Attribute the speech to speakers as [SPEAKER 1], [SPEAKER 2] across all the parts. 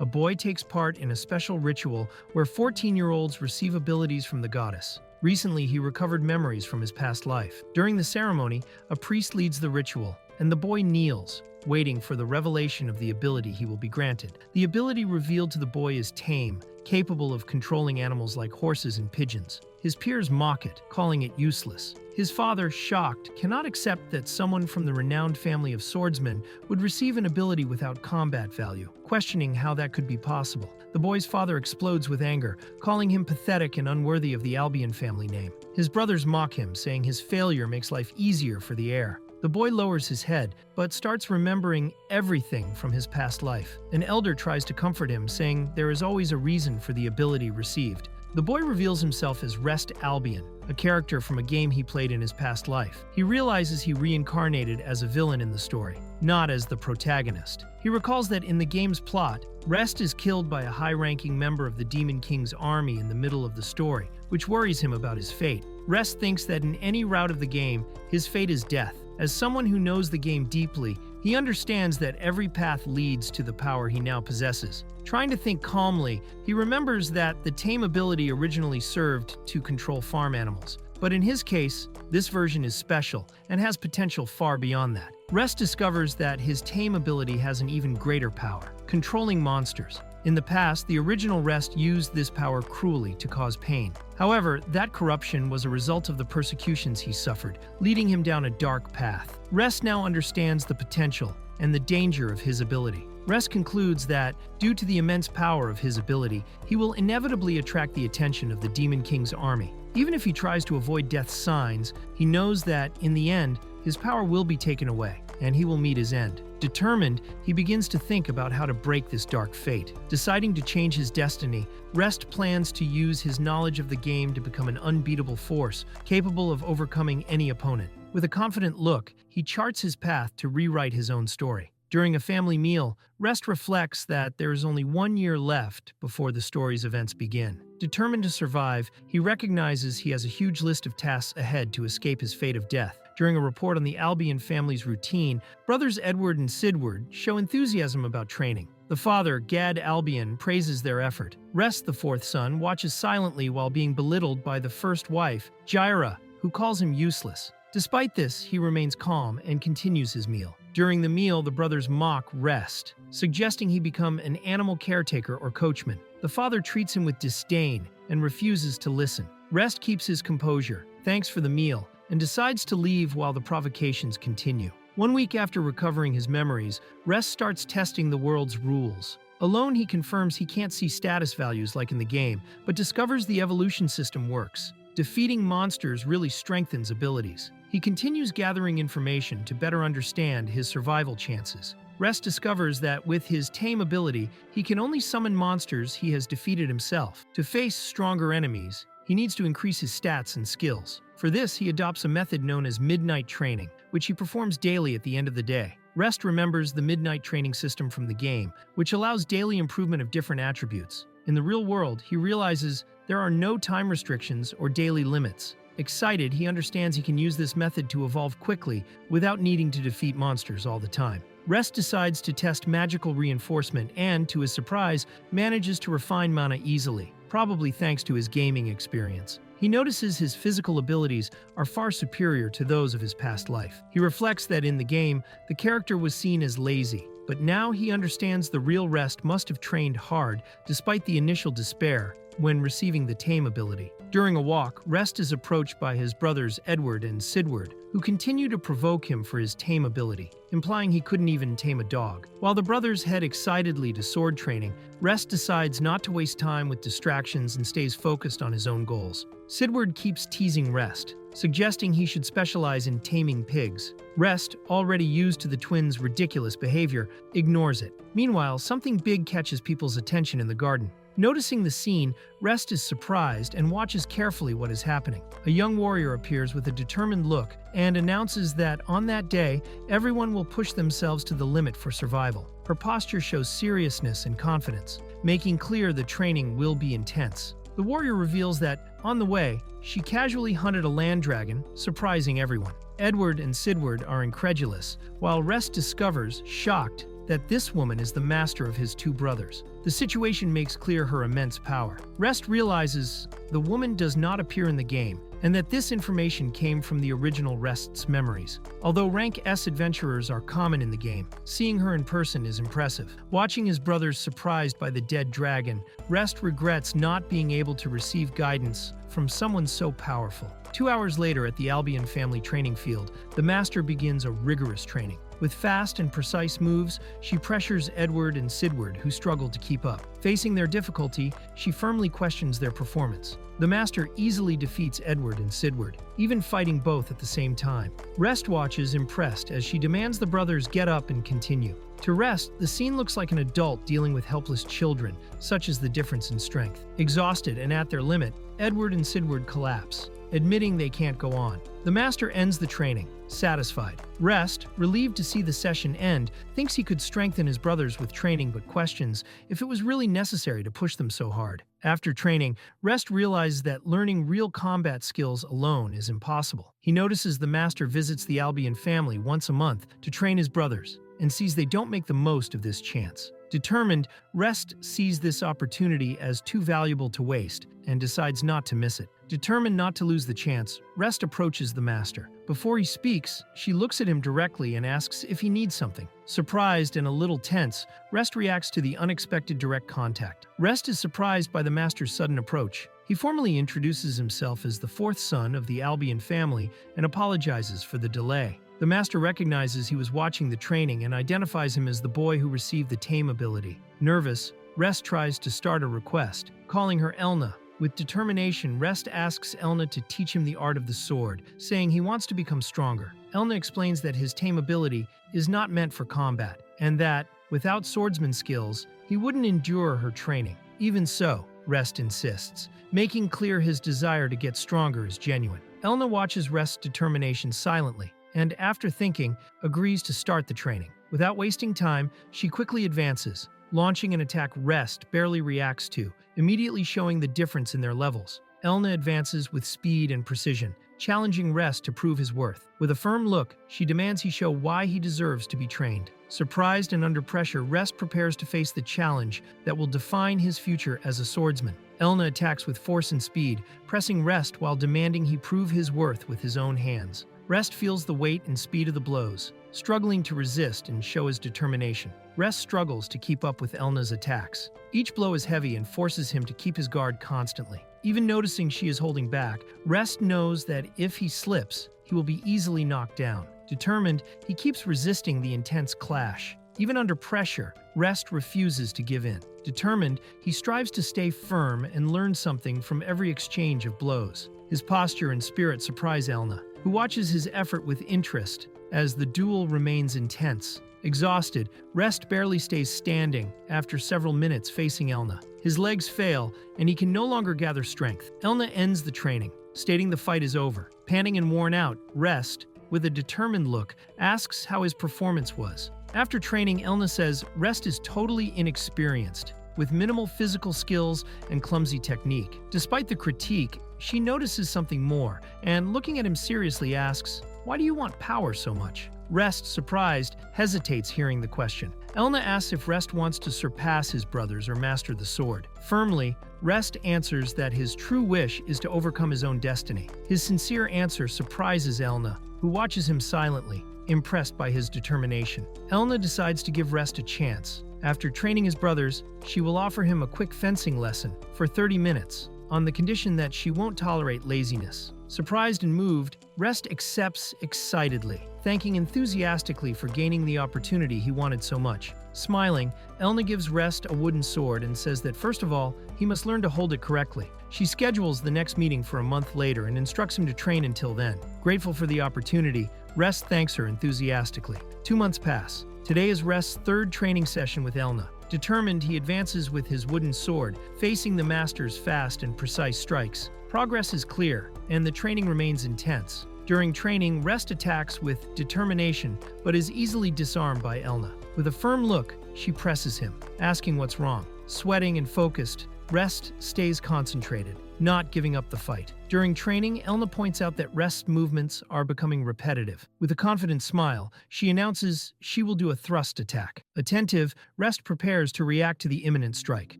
[SPEAKER 1] a boy takes part in a special ritual where 14-year-olds receive abilities from the goddess. Recently, he recovered memories from his past life. During the ceremony, a priest leads the ritual, and the boy kneels, waiting for the revelation of the ability he will be granted. The ability revealed to the boy is Tame, capable of controlling animals like horses and pigeons. His peers mock it, calling it useless. His father, shocked, cannot accept that someone from the renowned family of swordsmen would receive an ability without combat value, questioning how that could be possible. The boy's father explodes with anger, calling him pathetic and unworthy of the Albion family name. His brothers mock him, saying his failure makes life easier for the heir. The boy lowers his head, but starts remembering everything from his past life. An elder tries to comfort him, saying there is always a reason for the ability received. The boy reveals himself as Rest Albion, a character from a game he played in his past life. He realizes he reincarnated as a villain in the story, not as the protagonist. He recalls that in the game's plot, Rest is killed by a high-ranking member of the Demon King's army in the middle of the story, which worries him about his fate. Rest thinks that in any route of the game, his fate is death. As someone who knows the game deeply, he understands that every path leads to the power he now possesses. Trying to think calmly, he remembers that the Tame ability originally served to control farm animals. But in his case, this version is special and has potential far beyond that. Rest discovers that his Tame ability has an even greater power, controlling monsters. In the past, the original Rest used this power cruelly to cause pain. However, that corruption was a result of the persecutions he suffered, leading him down a dark path. Rest now understands the potential and the danger of his ability. Rest concludes that, due to the immense power of his ability, he will inevitably attract the attention of the Demon King's army. Even if he tries to avoid death's signs, he knows that, in the end, his power will be taken away, and he will meet his end. Determined, he begins to think about how to break this dark fate. Deciding to change his destiny, Rest plans to use his knowledge of the game to become an unbeatable force, capable of overcoming any opponent. With a confident look, he charts his path to rewrite his own story. During a family meal, Rest reflects that there is only 1 year left before the story's events begin. Determined to survive, he recognizes he has a huge list of tasks ahead to escape his fate of death. During a report on the Albion family's routine, brothers Edward and Sidward show enthusiasm about training. The father, Gad Albion, praises their effort. Rest, the fourth son, watches silently while being belittled by the first wife, Jaira, who calls him useless. Despite this, he remains calm and continues his meal. During the meal, the brothers mock Rest, suggesting he become an animal caretaker or coachman. The father treats him with disdain and refuses to listen. Rest keeps his composure, thanks for the meal, and decides to leave while the provocations continue. 1 week after recovering his memories, Rest starts testing the world's rules. Alone, he confirms he can't see status values like in the game, but discovers the evolution system works. Defeating monsters really strengthens abilities. He continues gathering information to better understand his survival chances. Rest discovers that with his Tame ability, he can only summon monsters he has defeated himself. To face stronger enemies, he needs to increase his stats and skills. For this, he adopts a method known as midnight training, which he performs daily at the end of the day. Rest remembers the midnight training system from the game, which allows daily improvement of different attributes. In the real world, he realizes there are no time restrictions or daily limits. Excited, he understands he can use this method to evolve quickly without needing to defeat monsters all the time. Rest decides to test magical reinforcement and, to his surprise, manages to refine mana easily, probably thanks to his gaming experience. He notices his physical abilities are far superior to those of his past life. He reflects that in the game, the character was seen as lazy, but now he understands the real Rest must have trained hard despite the initial despair when receiving the Tame ability. During a walk, Rest is approached by his brothers Edward and Sidward, who continue to provoke him for his Tame ability, implying he couldn't even tame a dog. While the brothers head excitedly to sword training, Rest decides not to waste time with distractions and stays focused on his own goals. Sidward keeps teasing Rest, suggesting he should specialize in taming pigs. Rest, already used to the twins' ridiculous behavior, ignores it. Meanwhile, something big catches people's attention in the garden. Noticing the scene, Rest is surprised and watches carefully what is happening. A young warrior appears with a determined look and announces that on that day, everyone will push themselves to the limit for survival. Her posture shows seriousness and confidence, making clear the training will be intense. The warrior reveals that, on the way, she casually hunted a land dragon, surprising everyone. Edward and Sidward are incredulous, while Rest discovers, shocked, that this woman is the master of his two brothers. The situation makes clear her immense power. Rest realizes the woman does not appear in the game, and that this information came from the original Rest's memories. Although rank S adventurers are common in the game, seeing her in person is impressive. Watching his brothers surprised by the dead dragon, Rest regrets not being able to receive guidance from someone so powerful. 2 hours later at the Albion family training field, the master begins a rigorous training. With fast and precise moves, she pressures Edward and Sidward, who struggle to keep up. Facing their difficulty, she firmly questions their performance. The master easily defeats Edward and Sidward, even fighting both at the same time. Rest watches impressed as she demands the brothers get up and continue. To Rest, the scene looks like an adult dealing with helpless children, such as the difference in strength. Exhausted and at their limit, Edward and Sidward collapse, admitting they can't go on. The master ends the training, satisfied. Rest, relieved to see the session end, thinks he could strengthen his brothers with training but questions if it was really necessary to push them so hard. After training, Rest realizes that learning real combat skills alone is impossible. He notices the master visits the Albion family once a month to train his brothers, and sees they don't make the most of this chance. Determined, Rest sees this opportunity as too valuable to waste and decides not to miss it. Determined not to lose the chance, Rest approaches the master. Before he speaks, she looks at him directly and asks if he needs something. Surprised and a little tense, Rest reacts to the unexpected direct contact. Rest is surprised by the master's sudden approach. He formally introduces himself as the fourth son of the Albion family and apologizes for the delay. The master recognizes he was watching the training and identifies him as the boy who received the tame ability. Nervous, Rest tries to start a request, calling her Elna. With determination, Rest asks Elna to teach him the art of the sword, saying he wants to become stronger. Elna explains that his tame ability is not meant for combat, and that, without swordsman skills, he wouldn't endure her training. Even so, Rest insists, making clear his desire to get stronger is genuine. Elna watches Rest's determination silently, and after thinking, agrees to start the training. Without wasting time, she quickly advances, launching an attack Rest barely reacts to, immediately showing the difference in their levels. Elna advances with speed and precision, challenging Rest to prove his worth. With a firm look, she demands he show why he deserves to be trained. Surprised and under pressure, Rest prepares to face the challenge that will define his future as a swordsman. Elna attacks with force and speed, pressing Rest while demanding he prove his worth with his own hands. Rest feels the weight and speed of the blows, struggling to resist and show his determination. Rest struggles to keep up with Elna's attacks. Each blow is heavy and forces him to keep his guard constantly. Even noticing she is holding back, Rest knows that if he slips, he will be easily knocked down. Determined, he keeps resisting the intense clash. Even under pressure, Rest refuses to give in. Determined, he strives to stay firm and learn something from every exchange of blows. His posture and spirit surprise Elna, who watches his effort with interest as the duel remains intense. Exhausted, Rest barely stays standing after several minutes facing Elna. His legs fail, and he can no longer gather strength. Elna ends the training, stating the fight is over. Panting and worn out, Rest, with a determined look, asks how his performance was. After training, Elna says Rest is totally inexperienced, with minimal physical skills and clumsy technique. Despite the critique, she notices something more, and looking at him seriously asks, "Why do you want power so much?" Rest, surprised, hesitates hearing the question. Elna asks if Rest wants to surpass his brothers or master the sword. Firmly, Rest answers that his true wish is to overcome his own destiny. His sincere answer surprises Elna, who watches him silently, impressed by his determination. Elna decides to give Rest a chance. After training his brothers, she will offer him a quick fencing lesson for 30 minutes, on the condition that she won't tolerate laziness. Surprised and moved, Rest accepts excitedly, thanking enthusiastically for gaining the opportunity he wanted so much. Smiling, Elna gives Rest a wooden sword and says that first of all, he must learn to hold it correctly. She schedules the next meeting for a month later and instructs him to train until then. Grateful for the opportunity, Rest thanks her enthusiastically. 2 months pass. Today is Rest's third training session with Elna. Determined, he advances with his wooden sword, facing the master's fast and precise strikes. Progress is clear, and the training remains intense. During training, Rest attacks with determination, but is easily disarmed by Elna. With a firm look, she presses him, asking what's wrong. Sweating and focused, Rest stays concentrated, not giving up the fight. During training, Elna points out that Rest's movements are becoming repetitive. With a confident smile, she announces she will do a thrust attack. Attentive, Rest prepares to react to the imminent strike.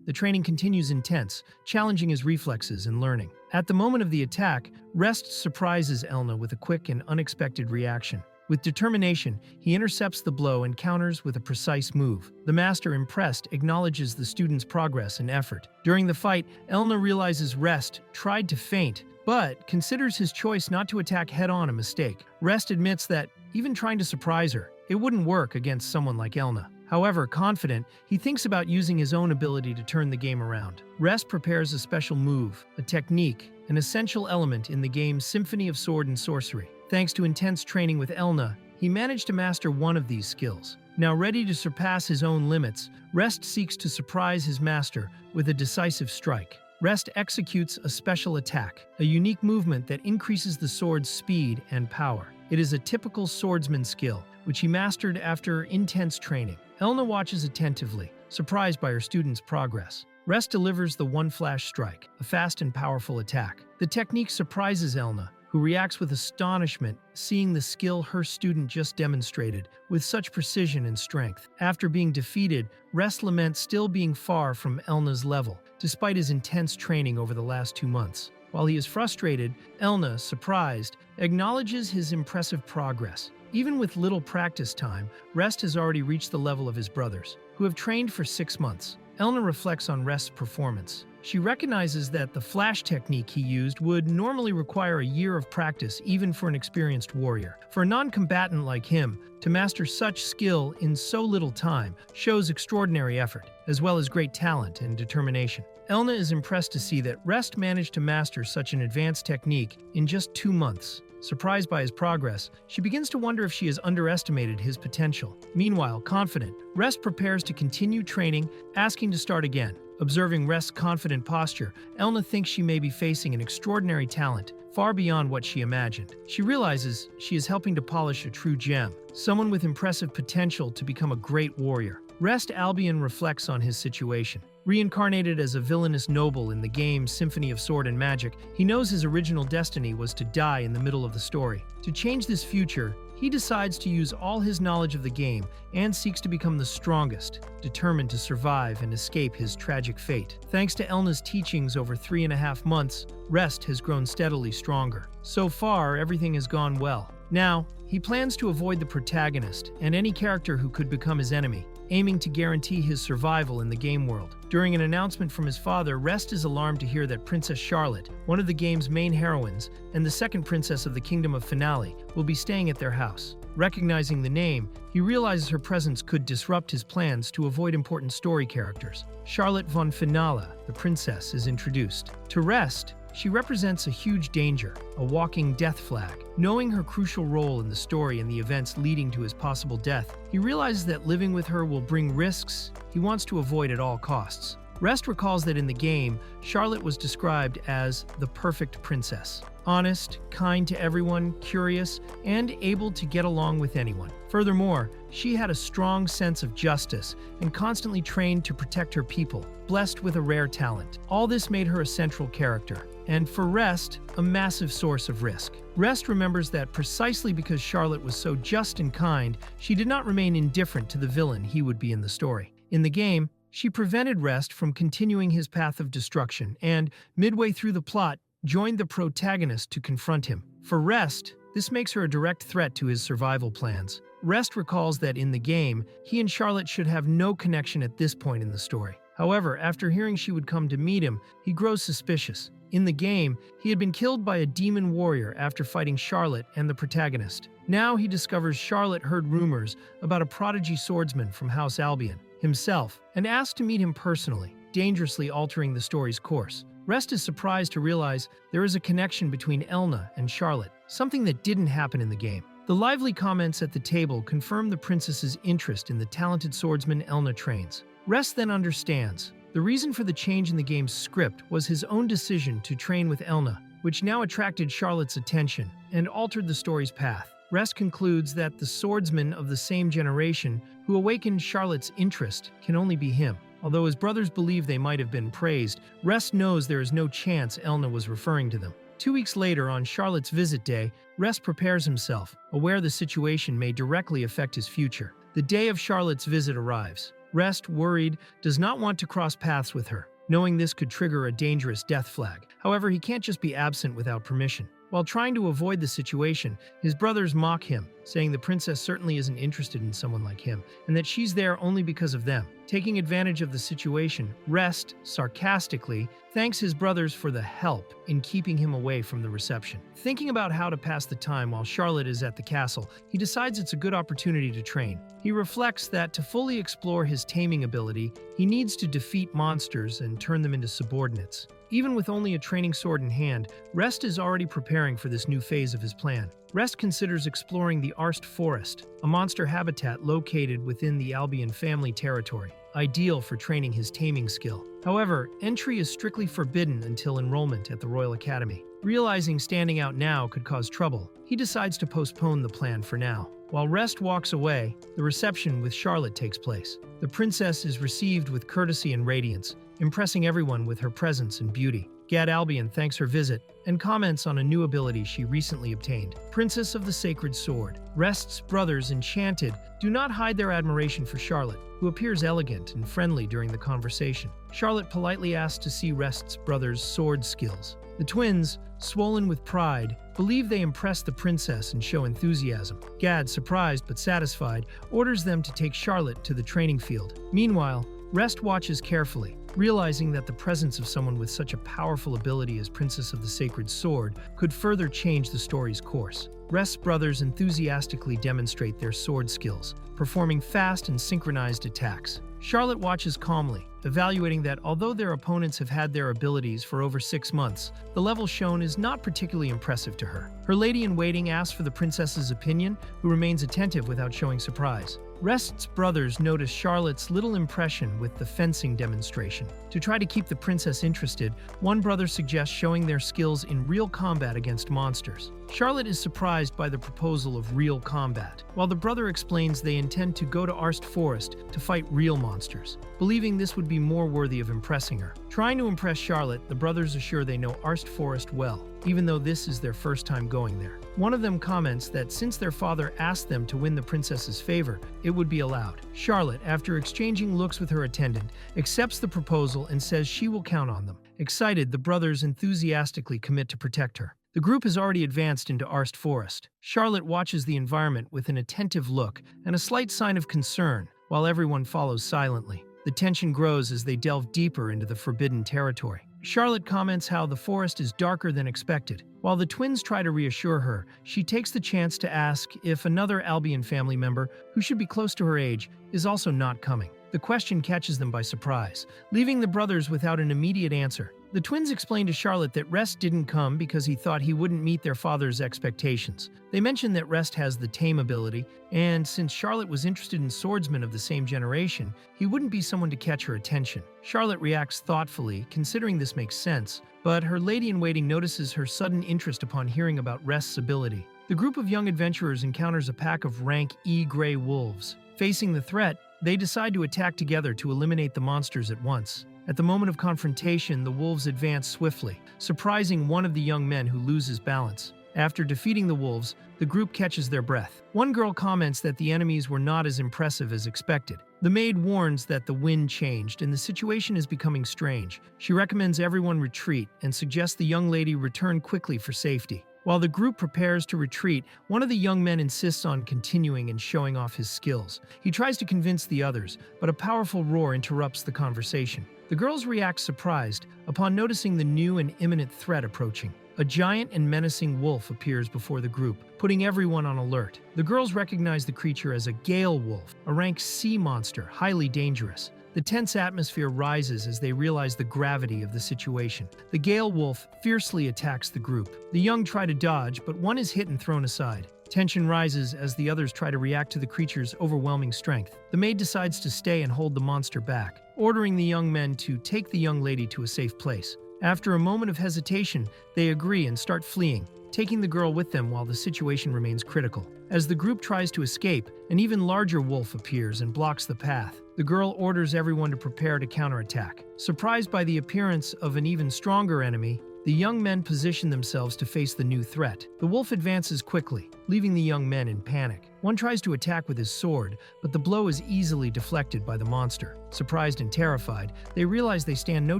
[SPEAKER 1] The training continues intense, challenging his reflexes and learning. At the moment of the attack, Rest surprises Elna with a quick and unexpected reaction. With determination, he intercepts the blow and counters with a precise move. The master, impressed, acknowledges the student's progress and effort. During the fight, Elna realizes Rest tried to feint, but considers his choice not to attack head-on a mistake. Rest admits that, even trying to surprise her, it wouldn't work against someone like Elna. However, confident, he thinks about using his own ability to turn the game around. Rest prepares a special move, a technique, an essential element in the game's Symphony of Sword and Sorcery. Thanks to intense training with Elna, he managed to master one of these skills. Now ready to surpass his own limits, Rest seeks to surprise his master with a decisive strike. Rest executes a special attack, a unique movement that increases the sword's speed and power. It is a typical swordsman skill, which he mastered after intense training. Elna watches attentively, surprised by her student's progress. Rest delivers the one-flash strike, a fast and powerful attack. The technique surprises Elna, who reacts with astonishment, seeing the skill her student just demonstrated with such precision and strength. After being defeated, Rest laments still being far from Elna's level, despite his intense training over the last 2 months. While he is frustrated, Elna, surprised, acknowledges his impressive progress. Even with little practice time, Rest has already reached the level of his brothers, who have trained for 6 months. Elna reflects on Rest's performance. She recognizes that the flash technique he used would normally require a year of practice even for an experienced warrior. For a non-combatant like him, to master such skill in so little time shows extraordinary effort, as well as great talent and determination. Elna is impressed to see that Rest managed to master such an advanced technique in just 2 months. Surprised by his progress, she begins to wonder if she has underestimated his potential. Meanwhile, confident, Rest prepares to continue training, asking to start again. Observing Rest's confident posture, Elna thinks she may be facing an extraordinary talent, far beyond what she imagined. She realizes she is helping to polish a true gem, someone with impressive potential to become a great warrior. Rest Albion reflects on his situation. Reincarnated as a villainous noble in the game Symphony of Sword and Magic, he knows his original destiny was to die in the middle of the story. To change this future, he decides to use all his knowledge of the game and seeks to become the strongest, determined to survive and escape his tragic fate. Thanks to Elna's teachings over 3.5 months, Rest has grown steadily stronger. So far, everything has gone well. Now, he plans to avoid the protagonist and any character who could become his enemy, aiming to guarantee his survival in the game world. During an announcement from his father, Rest is alarmed to hear that Princess Charlotte, one of the game's main heroines and the second princess of the Kingdom of Finale, will be staying at their house. Recognizing the name, he realizes her presence could disrupt his plans to avoid important story characters. Charlotte von Finale, the princess, is introduced. To Rest, she represents a huge danger, a walking death flag. Knowing her crucial role in the story and the events leading to his possible death, he realizes that living with her will bring risks he wants to avoid at all costs. Rest recalls that in the game, Charlotte was described as the perfect princess. Honest, kind to everyone, curious, and able to get along with anyone. Furthermore, she had a strong sense of justice and constantly trained to protect her people, blessed with a rare talent. All this made her a central character, and for Rest, a massive source of risk. Rest remembers that precisely because Charlotte was so just and kind, she did not remain indifferent to the villain he would be in the story. In the game, she prevented Rest from continuing his path of destruction and, midway through the plot, joined the protagonist to confront him. For Rest, this makes her a direct threat to his survival plans. Rest recalls that in the game, he and Charlotte should have no connection at this point in the story. However, after hearing she would come to meet him, he grows suspicious. In the game, he had been killed by a demon warrior after fighting Charlotte and the protagonist. Now he discovers Charlotte heard rumors about a prodigy swordsman from House Albion himself and asked to meet him personally, dangerously altering the story's course. Rest is surprised to realize there is a connection between Elna and Charlotte, something that didn't happen in the game. The lively comments at the table confirm the princess's interest in the talented swordsman Elna trains. Rest then understands. The reason for the change in the game's script was his own decision to train with Elna, which now attracted Charlotte's attention and altered the story's path. Rest concludes that the swordsman of the same generation who awakened Charlotte's interest can only be him. Although his brothers believe they might have been praised, Rest knows there is no chance Elna was referring to them. 2 weeks later, on Charlotte's visit day, Rest prepares himself, aware the situation may directly affect his future. The day of Charlotte's visit arrives. Rest, worried, does not want to cross paths with her, knowing this could trigger a dangerous death flag. However, he can't just be absent without permission. While trying to avoid the situation, his brothers mock him, saying the princess certainly isn't interested in someone like him, and that she's there only because of them. Taking advantage of the situation, Rest, sarcastically, thanks his brothers for the help in keeping him away from the reception. Thinking about how to pass the time while Charlotte is at the castle, he decides it's a good opportunity to train. He reflects that to fully explore his taming ability, he needs to defeat monsters and turn them into subordinates. Even with only a training sword in hand, Rest is already preparing for this new phase of his plan. Rest considers exploring the Arst Forest, a monster habitat located within the Albion family territory, ideal for training his taming skill. However, entry is strictly forbidden until enrollment at the Royal Academy. Realizing standing out now could cause trouble, he decides to postpone the plan for now. While Rest walks away, the reception with Charlotte takes place. The princess is received with courtesy and radiance, impressing everyone with her presence and beauty. Gad Albion thanks her visit and comments on a new ability she recently obtained. Princess of the Sacred Sword. Rest's brothers, enchanted, do not hide their admiration for Charlotte, who appears elegant and friendly during the conversation. Charlotte politely asks to see Rest's brothers' sword skills. The twins, swollen with pride, believe they impress the princess and show enthusiasm. Gad, surprised but satisfied, orders them to take Charlotte to the training field. Meanwhile, Rest watches carefully, realizing that the presence of someone with such a powerful ability as Princess of the Sacred Sword could further change the story's course. Rest's brothers enthusiastically demonstrate their sword skills, performing fast and synchronized attacks. Charlotte watches calmly, evaluating that although their opponents have had their abilities for over 6 months, the level shown is not particularly impressive to her. Her lady-in-waiting asks for the princess's opinion, who remains attentive without showing surprise. Rest's brothers notice Charlotte's little impression with the fencing demonstration. To try to keep the princess interested, one brother suggests showing their skills in real combat against monsters. Charlotte is surprised by the proposal of real combat, while the brother explains they intend to go to Arst Forest to fight real monsters, believing this would be more worthy of impressing her. Trying to impress Charlotte, the brothers assure they know Arst Forest well, even though this is their first time going there. One of them comments that since their father asked them to win the princess's favor, it would be allowed. Charlotte, after exchanging looks with her attendant, accepts the proposal and says she will count on them. Excited, the brothers enthusiastically commit to protect her. The group has already advanced into Arst Forest. Charlotte watches the environment with an attentive look and a slight sign of concern, while everyone follows silently. The tension grows as they delve deeper into the forbidden territory. Charlotte comments how the forest is darker than expected. While the twins try to reassure her, she takes the chance to ask if another Albion family member, who should be close to her age, is also not coming. The question catches them by surprise, leaving the brothers without an immediate answer. The twins explain to Charlotte that Rest didn't come because he thought he wouldn't meet their father's expectations. They mention that Rest has the tame ability, and since Charlotte was interested in swordsmen of the same generation, he wouldn't be someone to catch her attention. Charlotte reacts thoughtfully, considering this makes sense, but her lady-in-waiting notices her sudden interest upon hearing about Rest's ability. The group of young adventurers encounters a pack of rank E gray wolves. Facing the threat, they decide to attack together to eliminate the monsters at once. At the moment of confrontation, the wolves advance swiftly, surprising one of the young men who loses balance. After defeating the wolves, the group catches their breath. One girl comments that the enemies were not as impressive as expected. The maid warns that the wind changed and the situation is becoming strange. She recommends everyone retreat and suggests the young lady return quickly for safety. While the group prepares to retreat, one of the young men insists on continuing and showing off his skills. He tries to convince the others, but a powerful roar interrupts the conversation. The girls react surprised upon noticing the new and imminent threat approaching. A giant and menacing wolf appears before the group, putting everyone on alert. The girls recognize the creature as a gale wolf, a rank C monster, highly dangerous. The tense atmosphere rises as they realize the gravity of the situation. The gale wolf fiercely attacks the group. The young try to dodge, but one is hit and thrown aside. Tension rises as the others try to react to the creature's overwhelming strength. The maid decides to stay and hold the monster back, ordering the young men to take the young lady to a safe place. After a moment of hesitation, they agree and start fleeing, taking the girl with them while the situation remains critical. As the group tries to escape, an even larger wolf appears and blocks the path. The girl orders everyone to prepare to counterattack. Surprised by the appearance of an even stronger enemy, the young men position themselves to face the new threat. The wolf advances quickly, leaving the young men in panic. One tries to attack with his sword, but the blow is easily deflected by the monster. Surprised and terrified, they realize they stand no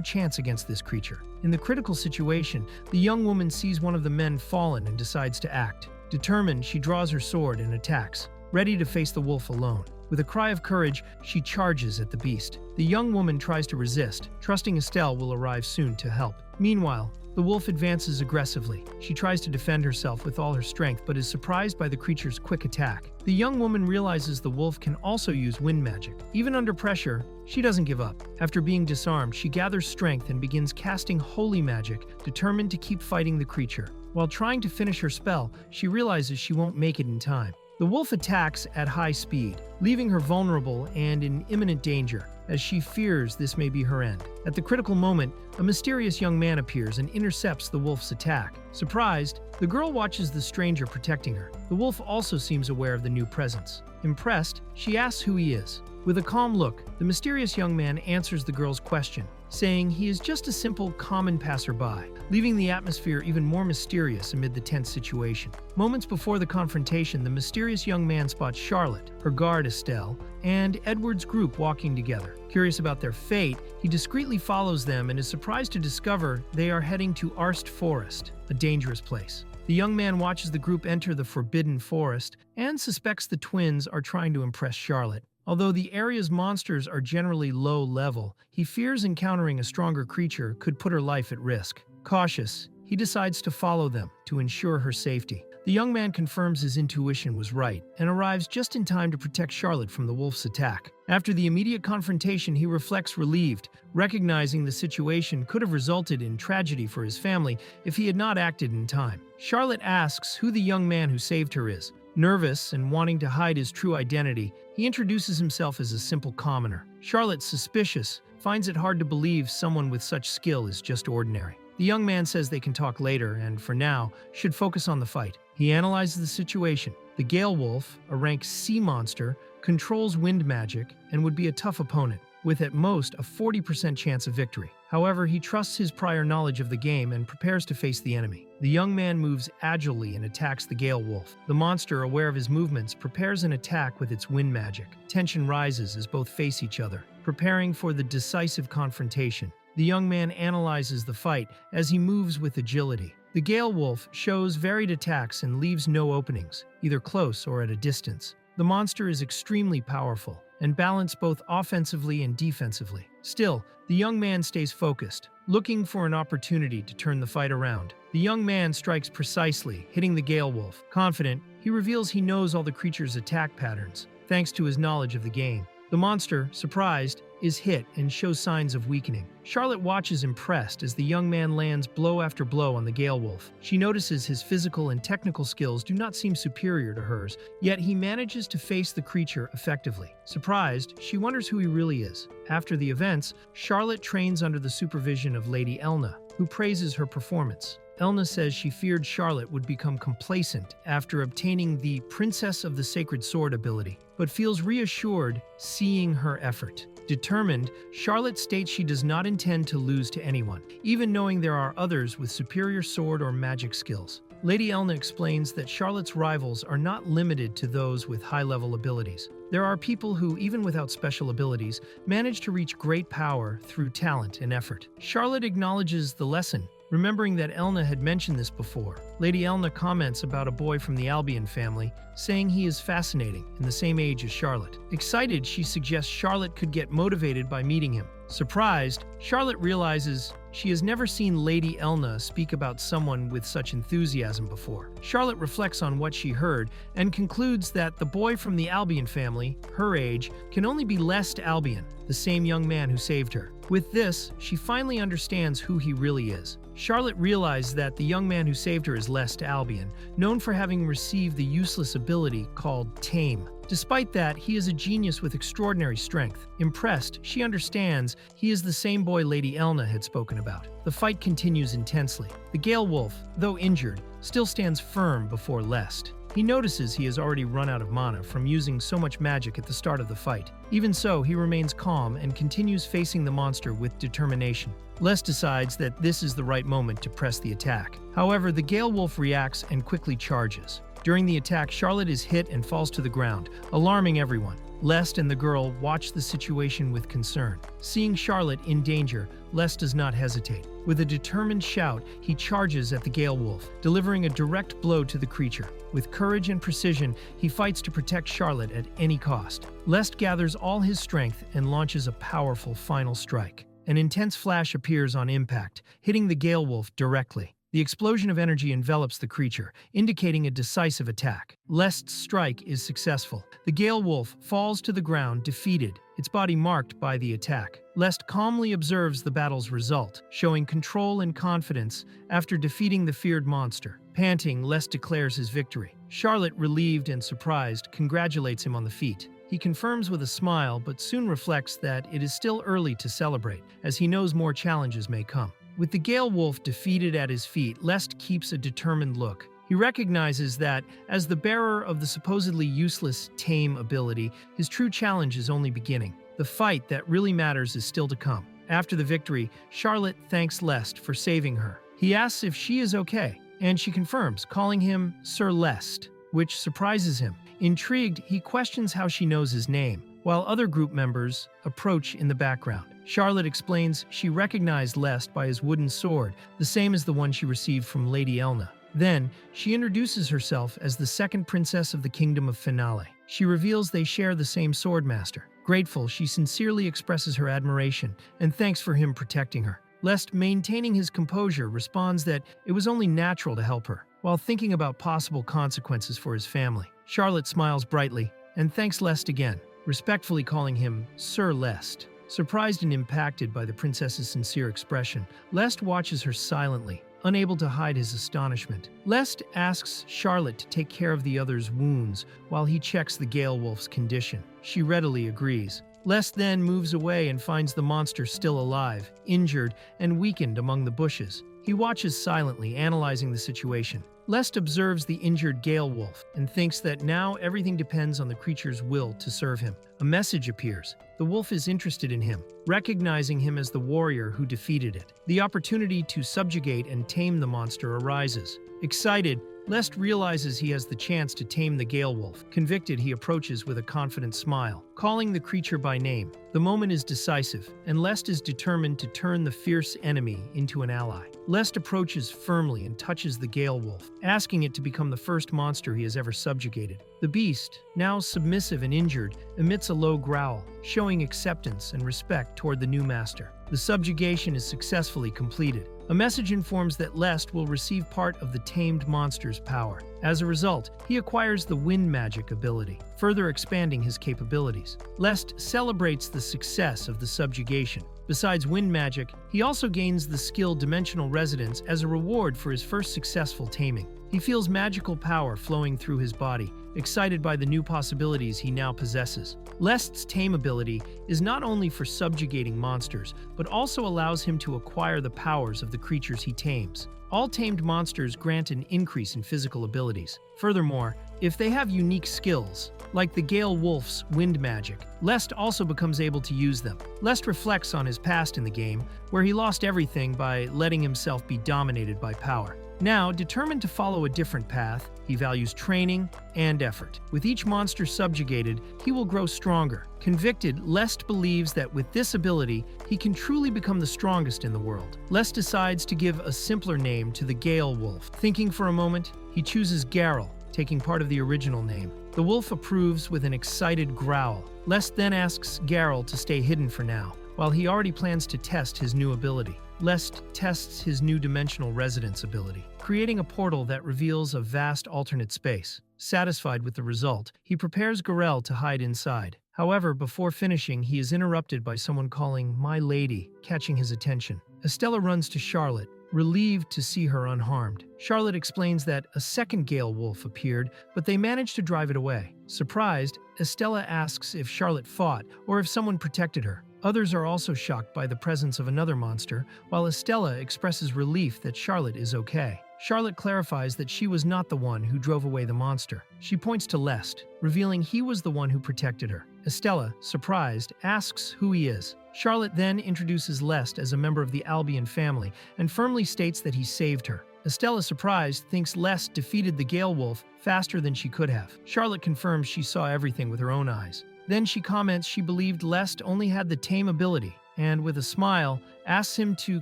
[SPEAKER 1] chance against this creature. In the critical situation, the young woman sees one of the men fallen and decides to act. Determined, she draws her sword and attacks, ready to face the wolf alone. With a cry of courage, she charges at the beast. The young woman tries to resist, trusting Estelle will arrive soon to help. Meanwhile, the wolf advances aggressively. She tries to defend herself with all her strength, but is surprised by the creature's quick attack. The young woman realizes the wolf can also use wind magic. Even under pressure, she doesn't give up. After being disarmed, she gathers strength and begins casting holy magic, determined to keep fighting the creature. While trying to finish her spell, she realizes she won't make it in time. The wolf attacks at high speed, leaving her vulnerable and in imminent danger, as she fears this may be her end. At the critical moment, a mysterious young man appears and intercepts the wolf's attack. Surprised, the girl watches the stranger protecting her. The wolf also seems aware of the new presence. Impressed, she asks who he is. With a calm look, the mysterious young man answers the girl's question, saying he is just a simple, common passerby, leaving the atmosphere even more mysterious amid the tense situation. Moments before the confrontation, the mysterious young man spots Charlotte, her guard Estelle, and Edward's group walking together. Curious about their fate, he discreetly follows them and is surprised to discover they are heading to Arst Forest, a dangerous place. The young man watches the group enter the forbidden forest and suspects the twins are trying to impress Charlotte. Although the area's monsters are generally low level, he fears encountering a stronger creature could put her life at risk. Cautious, he decides to follow them to ensure her safety. The young man confirms his intuition was right and arrives just in time to protect Charlotte from the wolf's attack. After the immediate confrontation, he reflects relieved, recognizing the situation could have resulted in tragedy for his family if he had not acted in time. Charlotte asks who the young man who saved her is. Nervous and wanting to hide his true identity, he introduces himself as a simple commoner. Charlotte, suspicious, finds it hard to believe someone with such skill is just ordinary. The young man says they can talk later and, for now, should focus on the fight. He analyzes the situation. The Gale Wolf, a rank C monster, controls wind magic and would be a tough opponent, with at most a 40% chance of victory. However, he trusts his prior knowledge of the game and prepares to face the enemy. The young man moves agilely and attacks the Gale Wolf. The monster, aware of his movements, prepares an attack with its wind magic. Tension rises as both face each other, preparing for the decisive confrontation. The young man analyzes the fight as he moves with agility. The Gale Wolf shows varied attacks and leaves no openings, either close or at a distance. The monster is extremely powerful and balanced both offensively and defensively. Still, the young man stays focused, looking for an opportunity to turn the fight around. The young man strikes precisely, hitting the Gale Wolf. Confident, he reveals he knows all the creature's attack patterns, thanks to his knowledge of the game. The monster, surprised, is hit and shows signs of weakening. Charlotte watches impressed as the young man lands blow after blow on the Gale Wolf. She notices his physical and technical skills do not seem superior to hers, yet he manages to face the creature effectively. Surprised, she wonders who he really is. After the events, Charlotte trains under the supervision of Lady Elna, who praises her performance. Elna says she feared Charlotte would become complacent after obtaining the Princess of the Sacred Sword ability, but feels reassured seeing her effort. Determined, Charlotte states she does not intend to lose to anyone, even knowing there are others with superior sword or magic skills. Lady Elna explains that Charlotte's rivals are not limited to those with high-level abilities. There are people who, even without special abilities, manage to reach great power through talent and effort. Charlotte acknowledges the lesson, remembering that Elna had mentioned this before. Lady Elna comments about a boy from the Albion family, saying he is fascinating and the same age as Charlotte. Excited, she suggests Charlotte could get motivated by meeting him. Surprised, Charlotte realizes she has never seen Lady Elna speak about someone with such enthusiasm before. Charlotte reflects on what she heard and concludes that the boy from the Albion family, her age, can only be Lest Albion, the same young man who saved her. With this, she finally understands who he really is. Charlotte realized that the young man who saved her is Lest Albion, known for having received the useless ability called Tame. Despite that, he is a genius with extraordinary strength. Impressed, she understands he is the same boy Lady Elna had spoken about. The fight continues intensely. The Gale Wolf, though injured, still stands firm before Lest. He notices he has already run out of mana from using so much magic at the start of the fight. Even so, he remains calm and continues facing the monster with determination. Les decides that this is the right moment to press the attack. However, the Gale Wolf reacts and quickly charges. During the attack, Charlotte is hit and falls to the ground, alarming everyone. Les and the girl watch the situation with concern. Seeing Charlotte in danger, Les does not hesitate. With a determined shout, he charges at the Gale Wolf, delivering a direct blow to the creature. With courage and precision, he fights to protect Charlotte at any cost. Les gathers all his strength and launches a powerful final strike. An intense flash appears on impact, hitting the Gale Wolf directly. The explosion of energy envelops the creature, indicating a decisive attack. Lest's strike is successful. The Gale Wolf falls to the ground, defeated, its body marked by the attack. Lest calmly observes the battle's result, showing control and confidence after defeating the feared monster. Panting, Lest declares his victory. Charlotte, relieved and surprised, congratulates him on the feat. He confirms with a smile, but soon reflects that it is still early to celebrate, as he knows more challenges may come. With the Gale Wolf defeated at his feet, Lest keeps a determined look. He recognizes that, as the bearer of the supposedly useless Tame ability, his true challenge is only beginning. The fight that really matters is still to come. After the victory, Charlotte thanks Lest for saving her. He asks if she is okay, and she confirms, calling him Sir Lest, which surprises him. Intrigued, he questions how she knows his name, while other group members approach in the background. Charlotte explains she recognized Lest by his wooden sword, the same as the one she received from Lady Elna. Then, she introduces herself as the second princess of the Kingdom of Finale. She reveals they share the same swordmaster. Grateful, she sincerely expresses her admiration and thanks for him protecting her. Lest, maintaining his composure, responds that it was only natural to help her, while thinking about possible consequences for his family. Charlotte smiles brightly and thanks Lest again, respectfully calling him Sir Lest. Surprised and impacted by the princess's sincere expression, Lest watches her silently, unable to hide his astonishment. Lest asks Charlotte to take care of the other's wounds while he checks the Gale Wolf's condition. She readily agrees. Lest then moves away and finds the monster still alive, injured, and weakened among the bushes. He watches silently, analyzing the situation. Lest observes the injured Gale Wolf and thinks that now everything depends on the creature's will to serve him. A message appears. The wolf is interested in him, recognizing him as the warrior who defeated it. The opportunity to subjugate and tame the monster arises. Excited, Lest realizes he has the chance to tame the Gale Wolf. Convicted, he approaches with a confident smile, calling the creature by name. The moment is decisive, and Lest is determined to turn the fierce enemy into an ally. Lest approaches firmly and touches the Gale Wolf, asking it to become the first monster he has ever subjugated. The beast, now submissive and injured, emits a low growl, showing acceptance and respect toward the new master. The subjugation is successfully completed. A message informs that Lest will receive part of the tamed monster's power. As a result, he acquires the Wind Magic ability, further expanding his capabilities. Lest celebrates the success of the subjugation. Besides Wind Magic, he also gains the skill Dimensional Resonance as a reward for his first successful taming. He feels magical power flowing through his body, excited by the new possibilities he now possesses. Lest's Tame ability is not only for subjugating monsters, but also allows him to acquire the powers of the creatures he tames. All tamed monsters grant an increase in physical abilities. Furthermore, if they have unique skills, like the Gale Wolf's Wind Magic, Lest also becomes able to use them. Lest reflects on his past in the game, where he lost everything by letting himself be dominated by power. Now, determined to follow a different path, he values training and effort. With each monster subjugated, he will grow stronger. Convicted, Lest believes that with this ability, he can truly become the strongest in the world. Lest decides to give a simpler name to the Gale Wolf. Thinking for a moment, he chooses Garrel, taking part of the original name. The wolf approves with an excited growl. Lest then asks Garrel to stay hidden for now, while he already plans to test his new ability. Lest tests his new Dimensional Resonance ability, creating a portal that reveals a vast alternate space. Satisfied with the result, he prepares Garel to hide inside. However, before finishing, he is interrupted by someone calling "My Lady," catching his attention. Estella runs to Charlotte, relieved to see her unharmed. Charlotte explains that a second Gale Wolf appeared, but they managed to drive it away. Surprised, Estella asks if Charlotte fought or if someone protected her. Others are also shocked by the presence of another monster, while Estella expresses relief that Charlotte is okay. Charlotte clarifies that she was not the one who drove away the monster. She points to Lest, revealing he was the one who protected her. Estella, surprised, asks who he is. Charlotte then introduces Lest as a member of the Albion family and firmly states that he saved her. Estella, surprised, thinks Lest defeated the Gale Wolf faster than she could have. Charlotte confirms she saw everything with her own eyes. Then she comments she believed Lest only had the tame ability, and with a smile, asks him to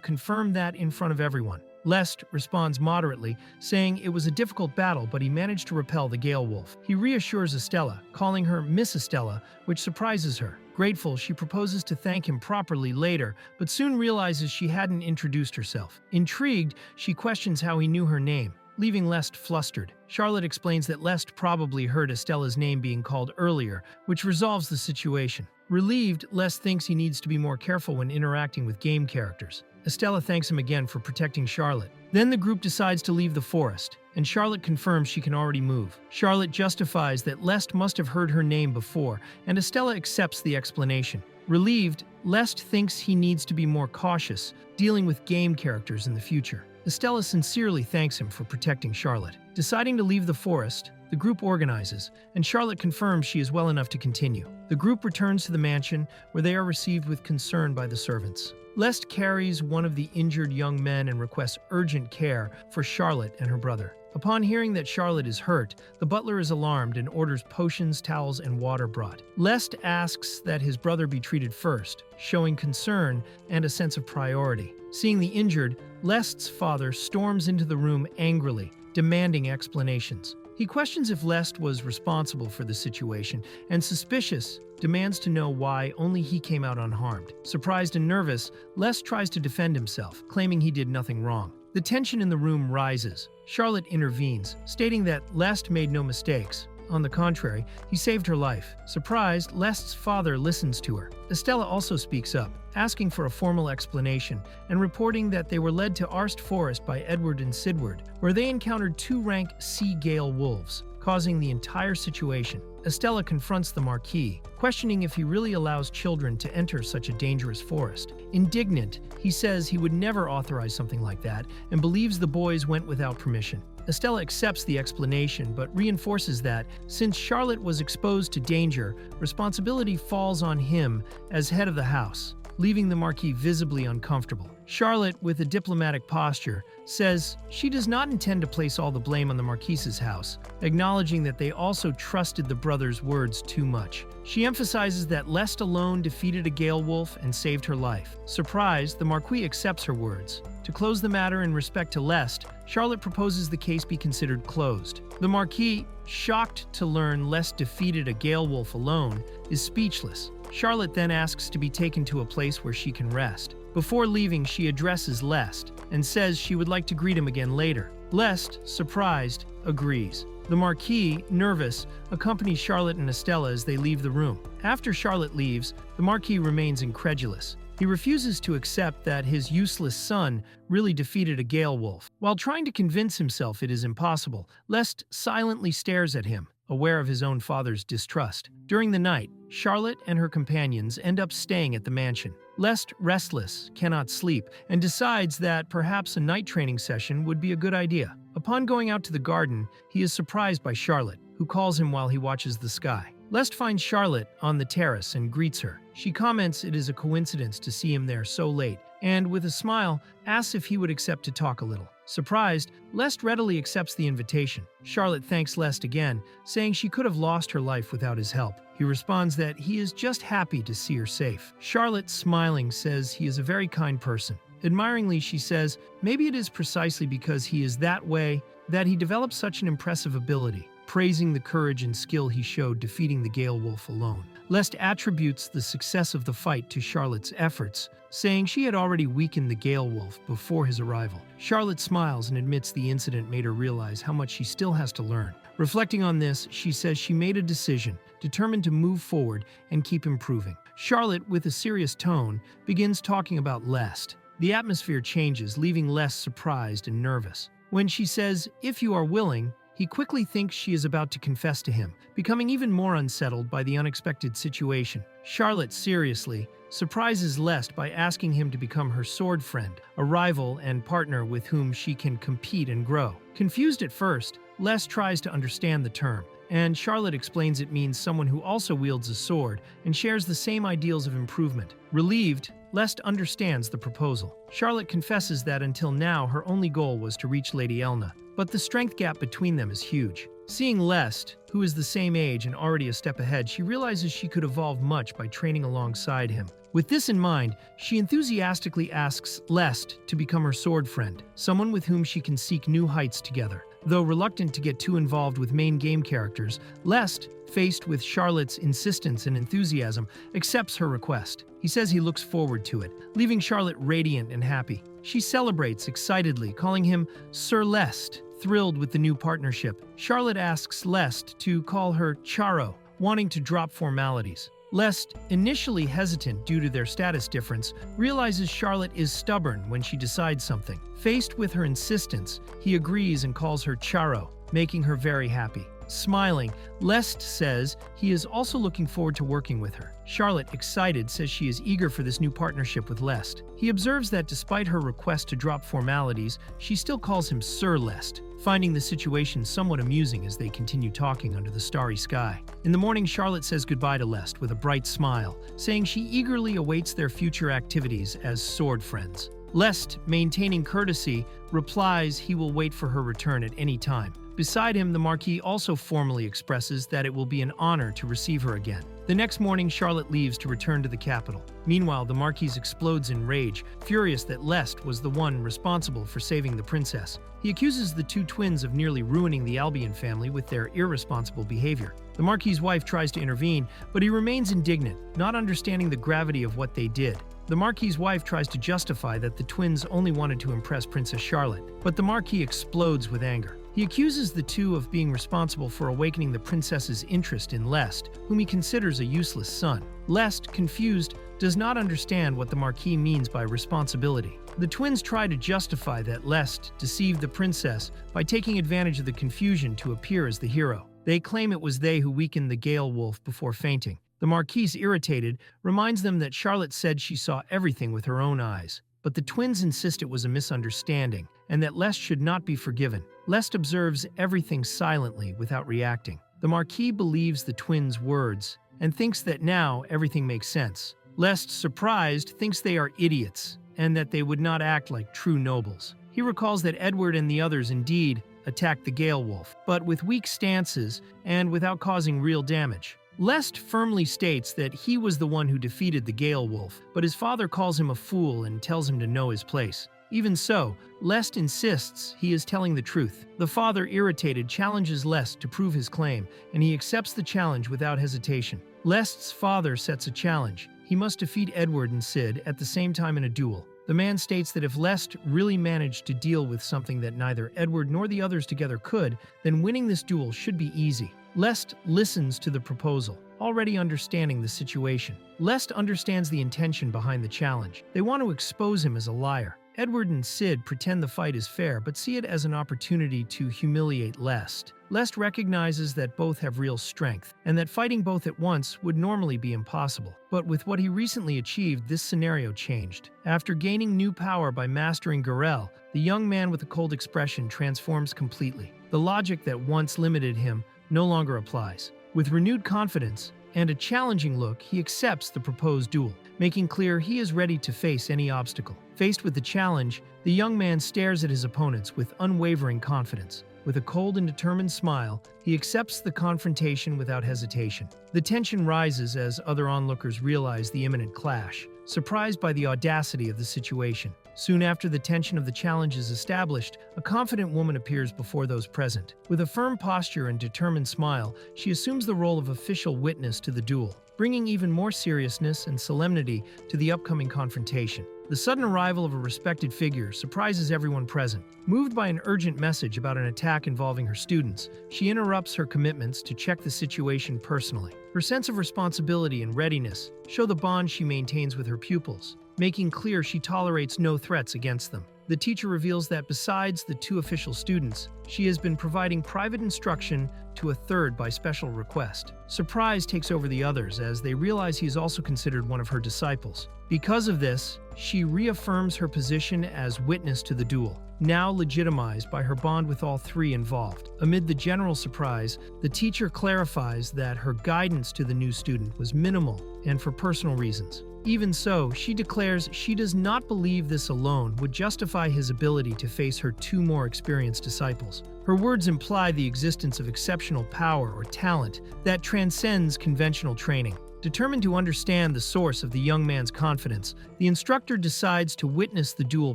[SPEAKER 1] confirm that in front of everyone. Lest responds moderately, saying it was a difficult battle, but he managed to repel the Gale Wolf. He reassures Estella, calling her Miss Estella, which surprises her. Grateful, she proposes to thank him properly later, but soon realizes she hadn't introduced herself. Intrigued, she questions how he knew her name, leaving Lest flustered. Charlotte explains that Lest probably heard Estella's name being called earlier, which resolves the situation. Relieved, Lest thinks he needs to be more careful when interacting with game characters. Estella thanks him again for protecting Charlotte. Then the group decides to leave the forest, and Charlotte confirms she can already move. Charlotte justifies that Lest must have heard her name before, and Estella accepts the explanation. Relieved, Lest thinks he needs to be more cautious, dealing with game characters in the future. Estella sincerely thanks him for protecting Charlotte. Deciding to leave the forest, the group organizes, and Charlotte confirms she is well enough to continue. The group returns to the mansion, where they are received with concern by the servants. Lest carries one of the injured young men and requests urgent care for Charlotte and her brother. Upon hearing that Charlotte is hurt, the butler is alarmed and orders potions, towels, and water brought. Lest asks that his brother be treated first, showing concern and a sense of priority. Seeing the injured, Lest's father storms into the room angrily, demanding explanations. He questions if Lest was responsible for the situation, and suspicious, demands to know why only he came out unharmed. Surprised and nervous, Lest tries to defend himself, claiming he did nothing wrong. The tension in the room rises. Charlotte intervenes, stating that Lest made no mistakes. On the contrary, he saved her life. Surprised, Lest's father listens to her. Estella also speaks up, asking for a formal explanation and reporting that they were led to Arst Forest by Edward and Sidward, where they encountered 2-rank sea gale wolves, causing the entire situation. Estella confronts the Marquis, questioning if he really allows children to enter such a dangerous forest. Indignant, he says he would never authorize something like that and believes the boys went without permission. Estella accepts the explanation but reinforces that, since Charlotte was exposed to danger, responsibility falls on him as head of the house, leaving the Marquis visibly uncomfortable. Charlotte, with a diplomatic posture, says she does not intend to place all the blame on the Marquise's house, acknowledging that they also trusted the brothers' words too much. She emphasizes that Lest alone defeated a Gale Wolf and saved her life. Surprised, the Marquis accepts her words. To close the matter in respect to Lest, Charlotte proposes the case be considered closed. The Marquis, shocked to learn Lest defeated a Gale Wolf alone, is speechless. Charlotte then asks to be taken to a place where she can rest. Before leaving, she addresses Lest and says she would like to greet him again later. Lest, surprised, agrees. The Marquis, nervous, accompanies Charlotte and Estella as they leave the room. After Charlotte leaves, the Marquis remains incredulous. He refuses to accept that his useless son really defeated a Gale Wolf. While trying to convince himself it is impossible, Lest silently stares at him, aware of his own father's distrust. During the night, Charlotte and her companions end up staying at the mansion. Lest, restless, cannot sleep, and decides that perhaps a night training session would be a good idea. Upon going out to the garden, he is surprised by Charlotte, who calls him while he watches the sky. Lest finds Charlotte on the terrace and greets her. She comments it is a coincidence to see him there so late, and with a smile, asks if he would accept to talk a little. Surprised, Lest readily accepts the invitation. Charlotte thanks Lest again, saying she could have lost her life without his help. He responds that he is just happy to see her safe. Charlotte, smiling, says he is a very kind person. Admiringly, she says maybe it is precisely because he is that way that he developed such an impressive ability, praising the courage and skill he showed defeating the Gale Wolf alone. Lest attributes the success of the fight to Charlotte's efforts, saying she had already weakened the Gale Wolf before his arrival. Charlotte smiles and admits the incident made her realize how much she still has to learn. Reflecting on this, she says she made a decision, determined to move forward and keep improving. Charlotte, with a serious tone, begins talking about Lest. The atmosphere changes, leaving Lest surprised and nervous. When she says, "If you are willing," He quickly thinks she is about to confess to him, becoming even more unsettled by the unexpected situation. Charlotte, seriously, surprises Lest by asking him to become her sword friend, a rival and partner with whom she can compete and grow. Confused at first, Lest tries to understand the term, and Charlotte explains it means someone who also wields a sword and shares the same ideals of improvement. Relieved, Lest understands the proposal. Charlotte confesses that until now her only goal was to reach Lady Elna, but the strength gap between them is huge. Seeing Lest, who is the same age and already a step ahead, she realizes she could evolve much by training alongside him. With this in mind, she enthusiastically asks Lest to become her sword friend, someone with whom she can seek new heights together. Though reluctant to get too involved with main game characters, Lest, faced with Charlotte's insistence and enthusiasm, accepts her request. He says he looks forward to it, leaving Charlotte radiant and happy. She celebrates excitedly, calling him Sir Lest. Thrilled with the new partnership, Charlotte asks Lest to call her Charo, wanting to drop formalities. Lest, initially hesitant due to their status difference, realizes Charlotte is stubborn when she decides something. Faced with her insistence, he agrees and calls her Charo, making her very happy. Smiling, Lest says he is also looking forward to working with her. Charlotte, excited, says she is eager for this new partnership with Lest. He observes that despite her request to drop formalities, she still calls him Sir Lest, finding the situation somewhat amusing as they continue talking under the starry sky. In the morning, Charlotte says goodbye to Lest with a bright smile, saying she eagerly awaits their future activities as sword friends. Lest, maintaining courtesy, replies he will wait for her return at any time. Beside him, the Marquis also formally expresses that it will be an honor to receive her again. The next morning, Charlotte leaves to return to the capital. Meanwhile, the Marquis explodes in rage, furious that Lest was the one responsible for saving the princess. He accuses the two twins of nearly ruining the Albion family with their irresponsible behavior. The Marquis's wife tries to intervene, but he remains indignant, not understanding the gravity of what they did. The Marquis's wife tries to justify that the twins only wanted to impress Princess Charlotte, but the Marquis explodes with anger. He accuses the two of being responsible for awakening the princess's interest in Lest, whom he considers a useless son. Lest, confused, does not understand what the Marquis means by responsibility. The twins try to justify that Lest deceived the princess by taking advantage of the confusion to appear as the hero. They claim it was they who weakened the Gale Wolf before fainting. The Marquis, irritated, reminds them that Charlotte said she saw everything with her own eyes, but the twins insist it was a misunderstanding and that Lest should not be forgiven. Lest observes everything silently without reacting. The Marquis believes the twins' words and thinks that now everything makes sense. Lest, surprised, thinks they are idiots and that they would not act like true nobles. He recalls that Edward and the others indeed attacked the Gale Wolf, but with weak stances and without causing real damage. Lest firmly states that he was the one who defeated the Gale Wolf, but his father calls him a fool and tells him to know his place. Even so, Lest insists he is telling the truth. The father, irritated, challenges Lest to prove his claim, and he accepts the challenge without hesitation. Lest's father sets a challenge. He must defeat Edward and Sid at the same time in a duel. The man states that if Lest really managed to deal with something that neither Edward nor the others together could, then winning this duel should be easy. Lest listens to the proposal, already understanding the situation. Lest understands the intention behind the challenge. They want to expose him as a liar. Edward and Sid pretend the fight is fair, but see it as an opportunity to humiliate Lest. Lest recognizes that both have real strength, and that fighting both at once would normally be impossible. But with what he recently achieved, this scenario changed. After gaining new power by mastering Garel, the young man with a cold expression transforms completely. The logic that once limited him no longer applies. With renewed confidence and a challenging look, he accepts the proposed duel, making clear he is ready to face any obstacle. Faced with the challenge, the young man stares at his opponents with unwavering confidence. With a cold and determined smile, he accepts the confrontation without hesitation. The tension rises as other onlookers realize the imminent clash, surprised by the audacity of the situation. Soon after the tension of the challenge is established, a confident woman appears before those present. With a firm posture and determined smile, she assumes the role of official witness to the duel, bringing even more seriousness and solemnity to the upcoming confrontation. The sudden arrival of a respected figure surprises everyone present. Moved by an urgent message about an attack involving her students, she interrupts her commitments to check the situation personally. Her sense of responsibility and readiness show the bond she maintains with her pupils, making clear she tolerates no threats against them. the teacher reveals that besides the two official students, she has been providing private instruction to a third by special request. Surprise takes over the others as they realize he is also considered one of her disciples. Because of this, she reaffirms her position as witness to the duel, now legitimized by her bond with all three involved. Amid the general surprise, the teacher clarifies that her guidance to the new student was minimal and for personal reasons. Even so, she declares she does not believe this alone would justify his ability to face her two more experienced disciples. Her words imply the existence of exceptional power or talent that transcends conventional training. Determined to understand the source of the young man's confidence, the instructor decides to witness the duel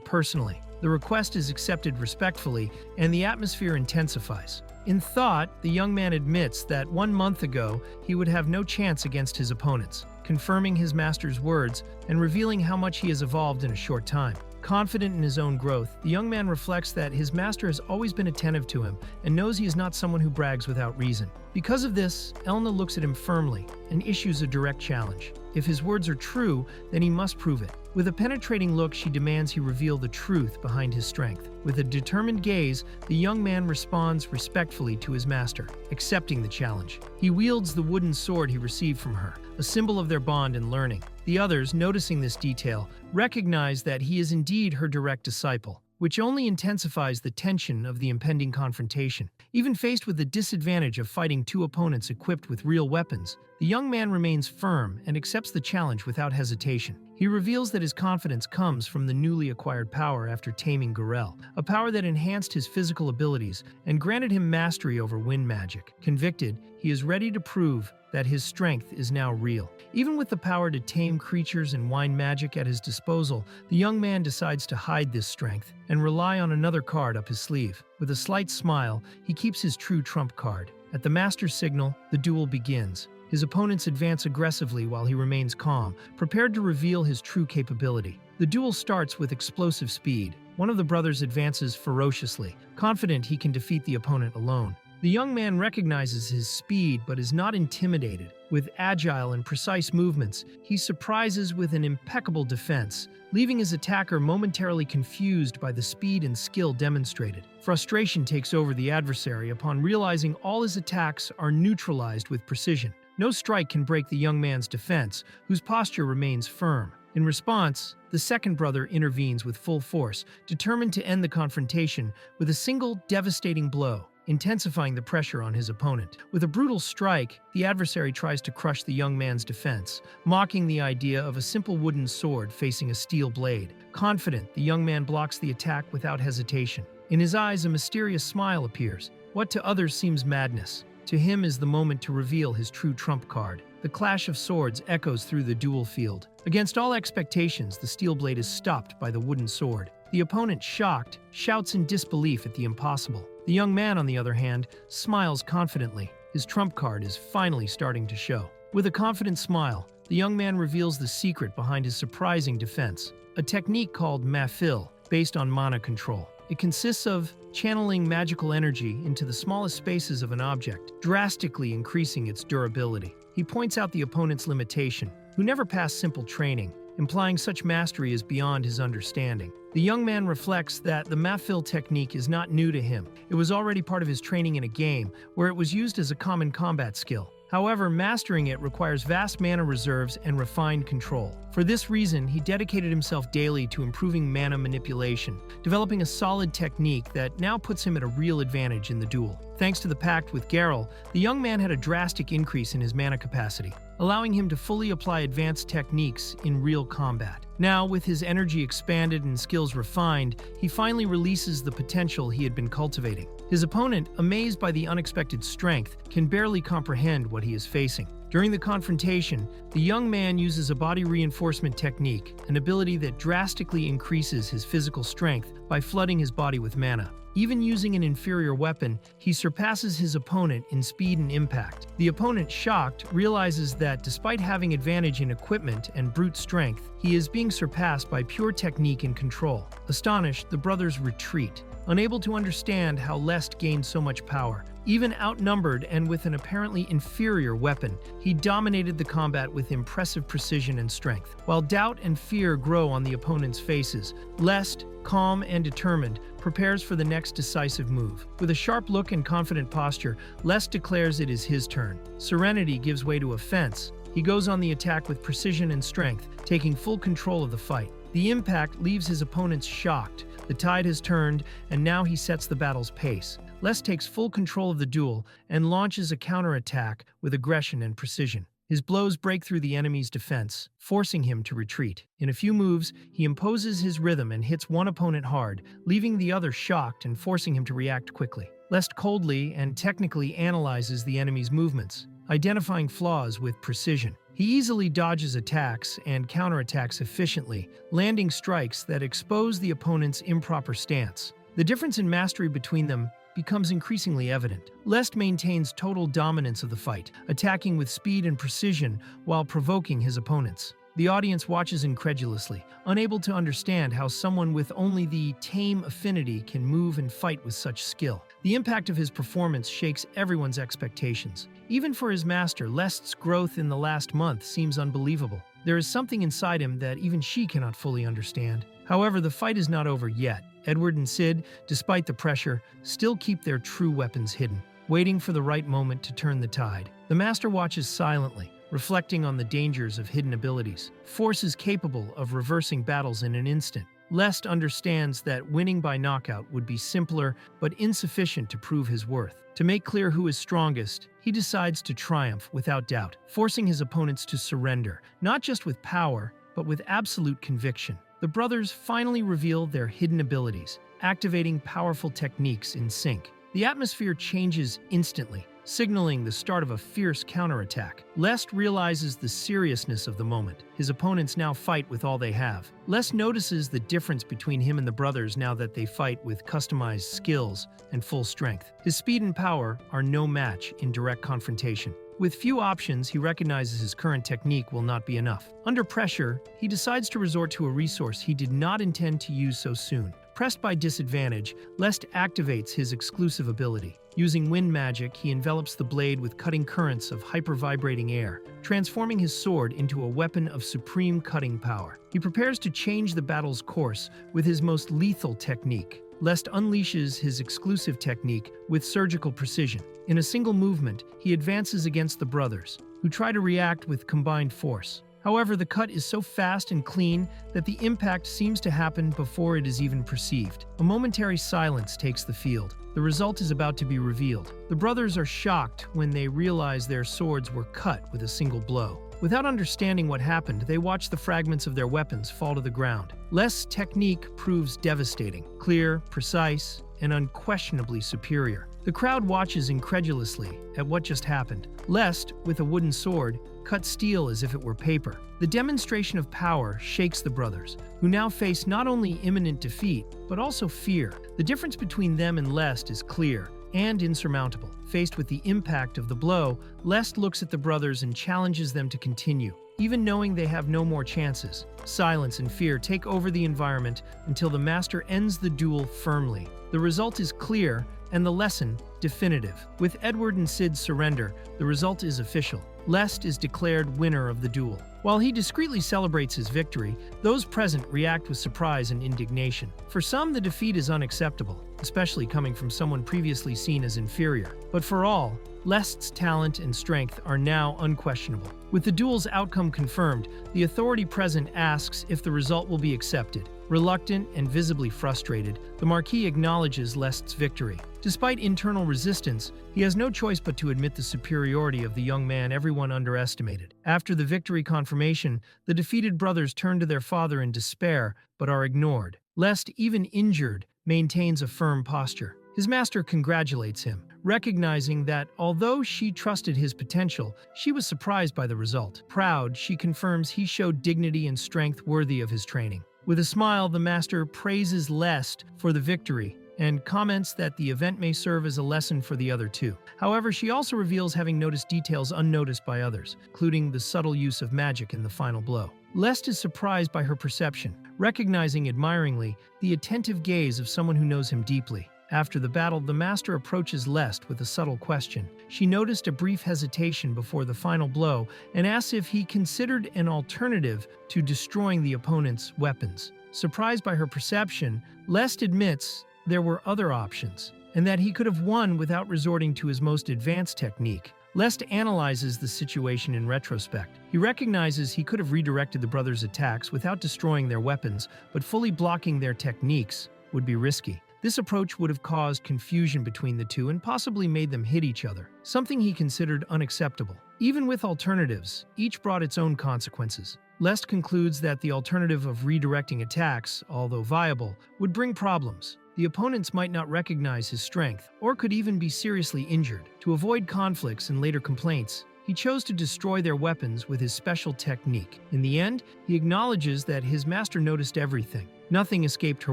[SPEAKER 1] personally. The request is accepted respectfully, and the atmosphere intensifies. In thought, the young man admits that 1 month ago he would have no chance against his opponents, confirming his master's words and revealing how much he has evolved in a short time. Confident in his own growth, the young man reflects that his master has always been attentive to him and knows he is not someone who brags without reason. Because of this, Elna looks at him firmly and issues a direct challenge. If his words are true, then he must prove it. With a penetrating look, she demands he reveal the truth behind his strength. With a determined gaze, the young man responds respectfully to his master, accepting the challenge. He wields the wooden sword he received from her, a symbol of their bond and learning. The others, noticing this detail, recognize that he is indeed her direct disciple, which only intensifies the tension of the impending confrontation. Even faced with the disadvantage of fighting two opponents equipped with real weapons, the young man remains firm and accepts the challenge without hesitation. He reveals that his confidence comes from the newly acquired power after taming Gorel, a power that enhanced his physical abilities and granted him mastery over wind magic. Convicted, he is ready to prove that his strength is now real. Even with the power to tame creatures and wind magic at his disposal, the young man decides to hide this strength and rely on another card up his sleeve. With a slight smile, he keeps his true trump card. At the master's signal, the duel begins. His opponents advance aggressively while he remains calm, prepared to reveal his true capability. The duel starts with explosive speed. One of the brothers advances ferociously, confident he can defeat the opponent alone. The young man recognizes his speed but is not intimidated. With agile and precise movements, he surprises with an impeccable defense, leaving his attacker momentarily confused by the speed and skill demonstrated. Frustration takes over the adversary upon realizing all his attacks are neutralized with precision. No strike can break the young man's defense, whose posture remains firm. In response, the second brother intervenes with full force, determined to end the confrontation with a single devastating blow, intensifying the pressure on his opponent. With a brutal strike, the adversary tries to crush the young man's defense, mocking the idea of a simple wooden sword facing a steel blade. Confident, the young man blocks the attack without hesitation. In his eyes, a mysterious smile appears. What to others seems madness, to him is the moment to reveal his true trump card. The clash of swords echoes through the duel field. Against all expectations, the steel blade is stopped by the wooden sword. The opponent, shocked, shouts in disbelief at the impossible. The young man, on the other hand, smiles confidently. His trump card is finally starting to show. With a confident smile, the young man reveals the secret behind his surprising defense, a technique called mafil, based on mana control. It consists of channeling magical energy into the smallest spaces of an object, drastically increasing its durability. He points out the opponent's limitation, who never passed simple training, implying such mastery is beyond his understanding. The young man reflects that the mafil technique is not new to him. It was already part of his training in a game, where it was used as a common combat skill. However, mastering it requires vast mana reserves and refined control. For this reason, he dedicated himself daily to improving mana manipulation, developing a solid technique that now puts him at a real advantage in the duel. Thanks to the pact with Geralt, the young man had a drastic increase in his mana capacity, allowing him to fully apply advanced techniques in real combat. Now, with his energy expanded and skills refined, he finally releases the potential he had been cultivating. His opponent, amazed by the unexpected strength, can barely comprehend what he is facing. During the confrontation, the young man uses a body reinforcement technique, an ability that drastically increases his physical strength by flooding his body with mana. Even using an inferior weapon, he surpasses his opponent in speed and impact. The opponent, shocked, realizes that despite having advantage in equipment and brute strength, he is being surpassed by pure technique and control. Astonished, the brothers retreat, unable to understand how Lest gained so much power. Even outnumbered and with an apparently inferior weapon, he dominated the combat with impressive precision and strength. While doubt and fear grow on the opponent's faces, Lest, calm and determined, prepares for the next decisive move. With a sharp look and confident posture, Lest declares it is his turn. Serenity gives way to offense. He goes on the attack with precision and strength, taking full control of the fight. The impact leaves his opponents shocked. The tide has turned, and now he sets the battle's pace. Lest takes full control of the duel and launches a counterattack with aggression and precision. His blows break through the enemy's defense, forcing him to retreat. In a few moves, he imposes his rhythm and hits one opponent hard, leaving the other shocked and forcing him to react quickly. Lest coldly and technically analyzes the enemy's movements, identifying flaws with precision. He easily dodges attacks and counterattacks efficiently, landing strikes that expose the opponent's improper stance. The difference in mastery between them becomes increasingly evident. Lest maintains total dominance of the fight, attacking with speed and precision while provoking his opponents. The audience watches incredulously, unable to understand how someone with only the tame affinity can move and fight with such skill. The impact of his performance shakes everyone's expectations. Even for his master, Lest's growth in the last month seems unbelievable. There is something inside him that even she cannot fully understand. However, the fight is not over yet. Edward and Sid, despite the pressure, still keep their true weapons hidden, waiting for the right moment to turn the tide. The master watches silently, reflecting on the dangers of hidden abilities. Force is capable of reversing battles in an instant. Lest understands that winning by knockout would be simpler but insufficient to prove his worth. To make clear who is strongest, he decides to triumph without doubt, forcing his opponents to surrender, not just with power, but with absolute conviction. The brothers finally reveal their hidden abilities, activating powerful techniques in sync. The atmosphere changes instantly, signaling the start of a fierce counterattack. Lest realizes the seriousness of the moment. His opponents now fight with all they have. Lest notices the difference between him and the brothers now that they fight with customized skills and full strength. His speed and power are no match in direct confrontation. With few options, he recognizes his current technique will not be enough. Under pressure, he decides to resort to a resource he did not intend to use so soon. Pressed by disadvantage, Lest activates his exclusive ability. Using wind magic, he envelops the blade with cutting currents of hyper-vibrating air, transforming his sword into a weapon of supreme cutting power. He prepares to change the battle's course with his most lethal technique. Lest unleashes his exclusive technique with surgical precision. In a single movement, he advances against the brothers, who try to react with combined force. However, the cut is so fast and clean that the impact seems to happen before it is even perceived. A momentary silence takes the field. The result is about to be revealed. The brothers are shocked when they realize their swords were cut with a single blow. Without understanding what happened, they watch the fragments of their weapons fall to the ground. Lest's technique proves devastating, clear, precise, and unquestionably superior. The crowd watches incredulously at what just happened. Lest, with a wooden sword, cut steel as if it were paper. The demonstration of power shakes the brothers, who now face not only imminent defeat, but also fear. The difference between them and Lest is clear and insurmountable. Faced with the impact of the blow, Lest looks at the brothers and challenges them to continue, even knowing they have no more chances. Silence and fear take over the environment until the master ends the duel firmly. The result is clear and the lesson definitive. With Edward and Sid's surrender, the result is official. Lest is declared winner of the duel. While he discreetly celebrates his victory, those present react with surprise and indignation. For some, the defeat is unacceptable, especially coming from someone previously seen as inferior. But for all, Lest's talent and strength are now unquestionable. With the duel's outcome confirmed, the authority present asks if the result will be accepted. Reluctant and visibly frustrated, the Marquis acknowledges Lest's victory. Despite internal resistance, he has no choice but to admit the superiority of the young man everyone underestimated. After the victory confirmation, the defeated brothers turn to their father in despair, but are ignored. Lest, even injured, maintains a firm posture. His master congratulates him, recognizing that although she trusted his potential, she was surprised by the result. Proud, she confirms he showed dignity and strength worthy of his training. With a smile, the master praises Lest for the victory and comments that the event may serve as a lesson for the other two. However, she also reveals having noticed details unnoticed by others, including the subtle use of magic in the final blow. Lest is surprised by her perception, recognizing admiringly the attentive gaze of someone who knows him deeply. After the battle, the master approaches Lest with a subtle question. She noticed a brief hesitation before the final blow and asks if he considered an alternative to destroying the opponent's weapons. Surprised by her perception, Lest admits there were other options, and that he could have won without resorting to his most advanced technique. Lest analyzes the situation in retrospect. He recognizes he could have redirected the brothers' attacks without destroying their weapons, but fully blocking their techniques would be risky. This approach would have caused confusion between the two and possibly made them hit each other, something he considered unacceptable. Even with alternatives, each brought its own consequences. Lest concludes that the alternative of redirecting attacks, although viable, would bring problems. The opponents might not recognize his strength, or could even be seriously injured. To avoid conflicts and later complaints, he chose to destroy their weapons with his special technique. In the end, he acknowledges that his master noticed everything. Nothing escaped her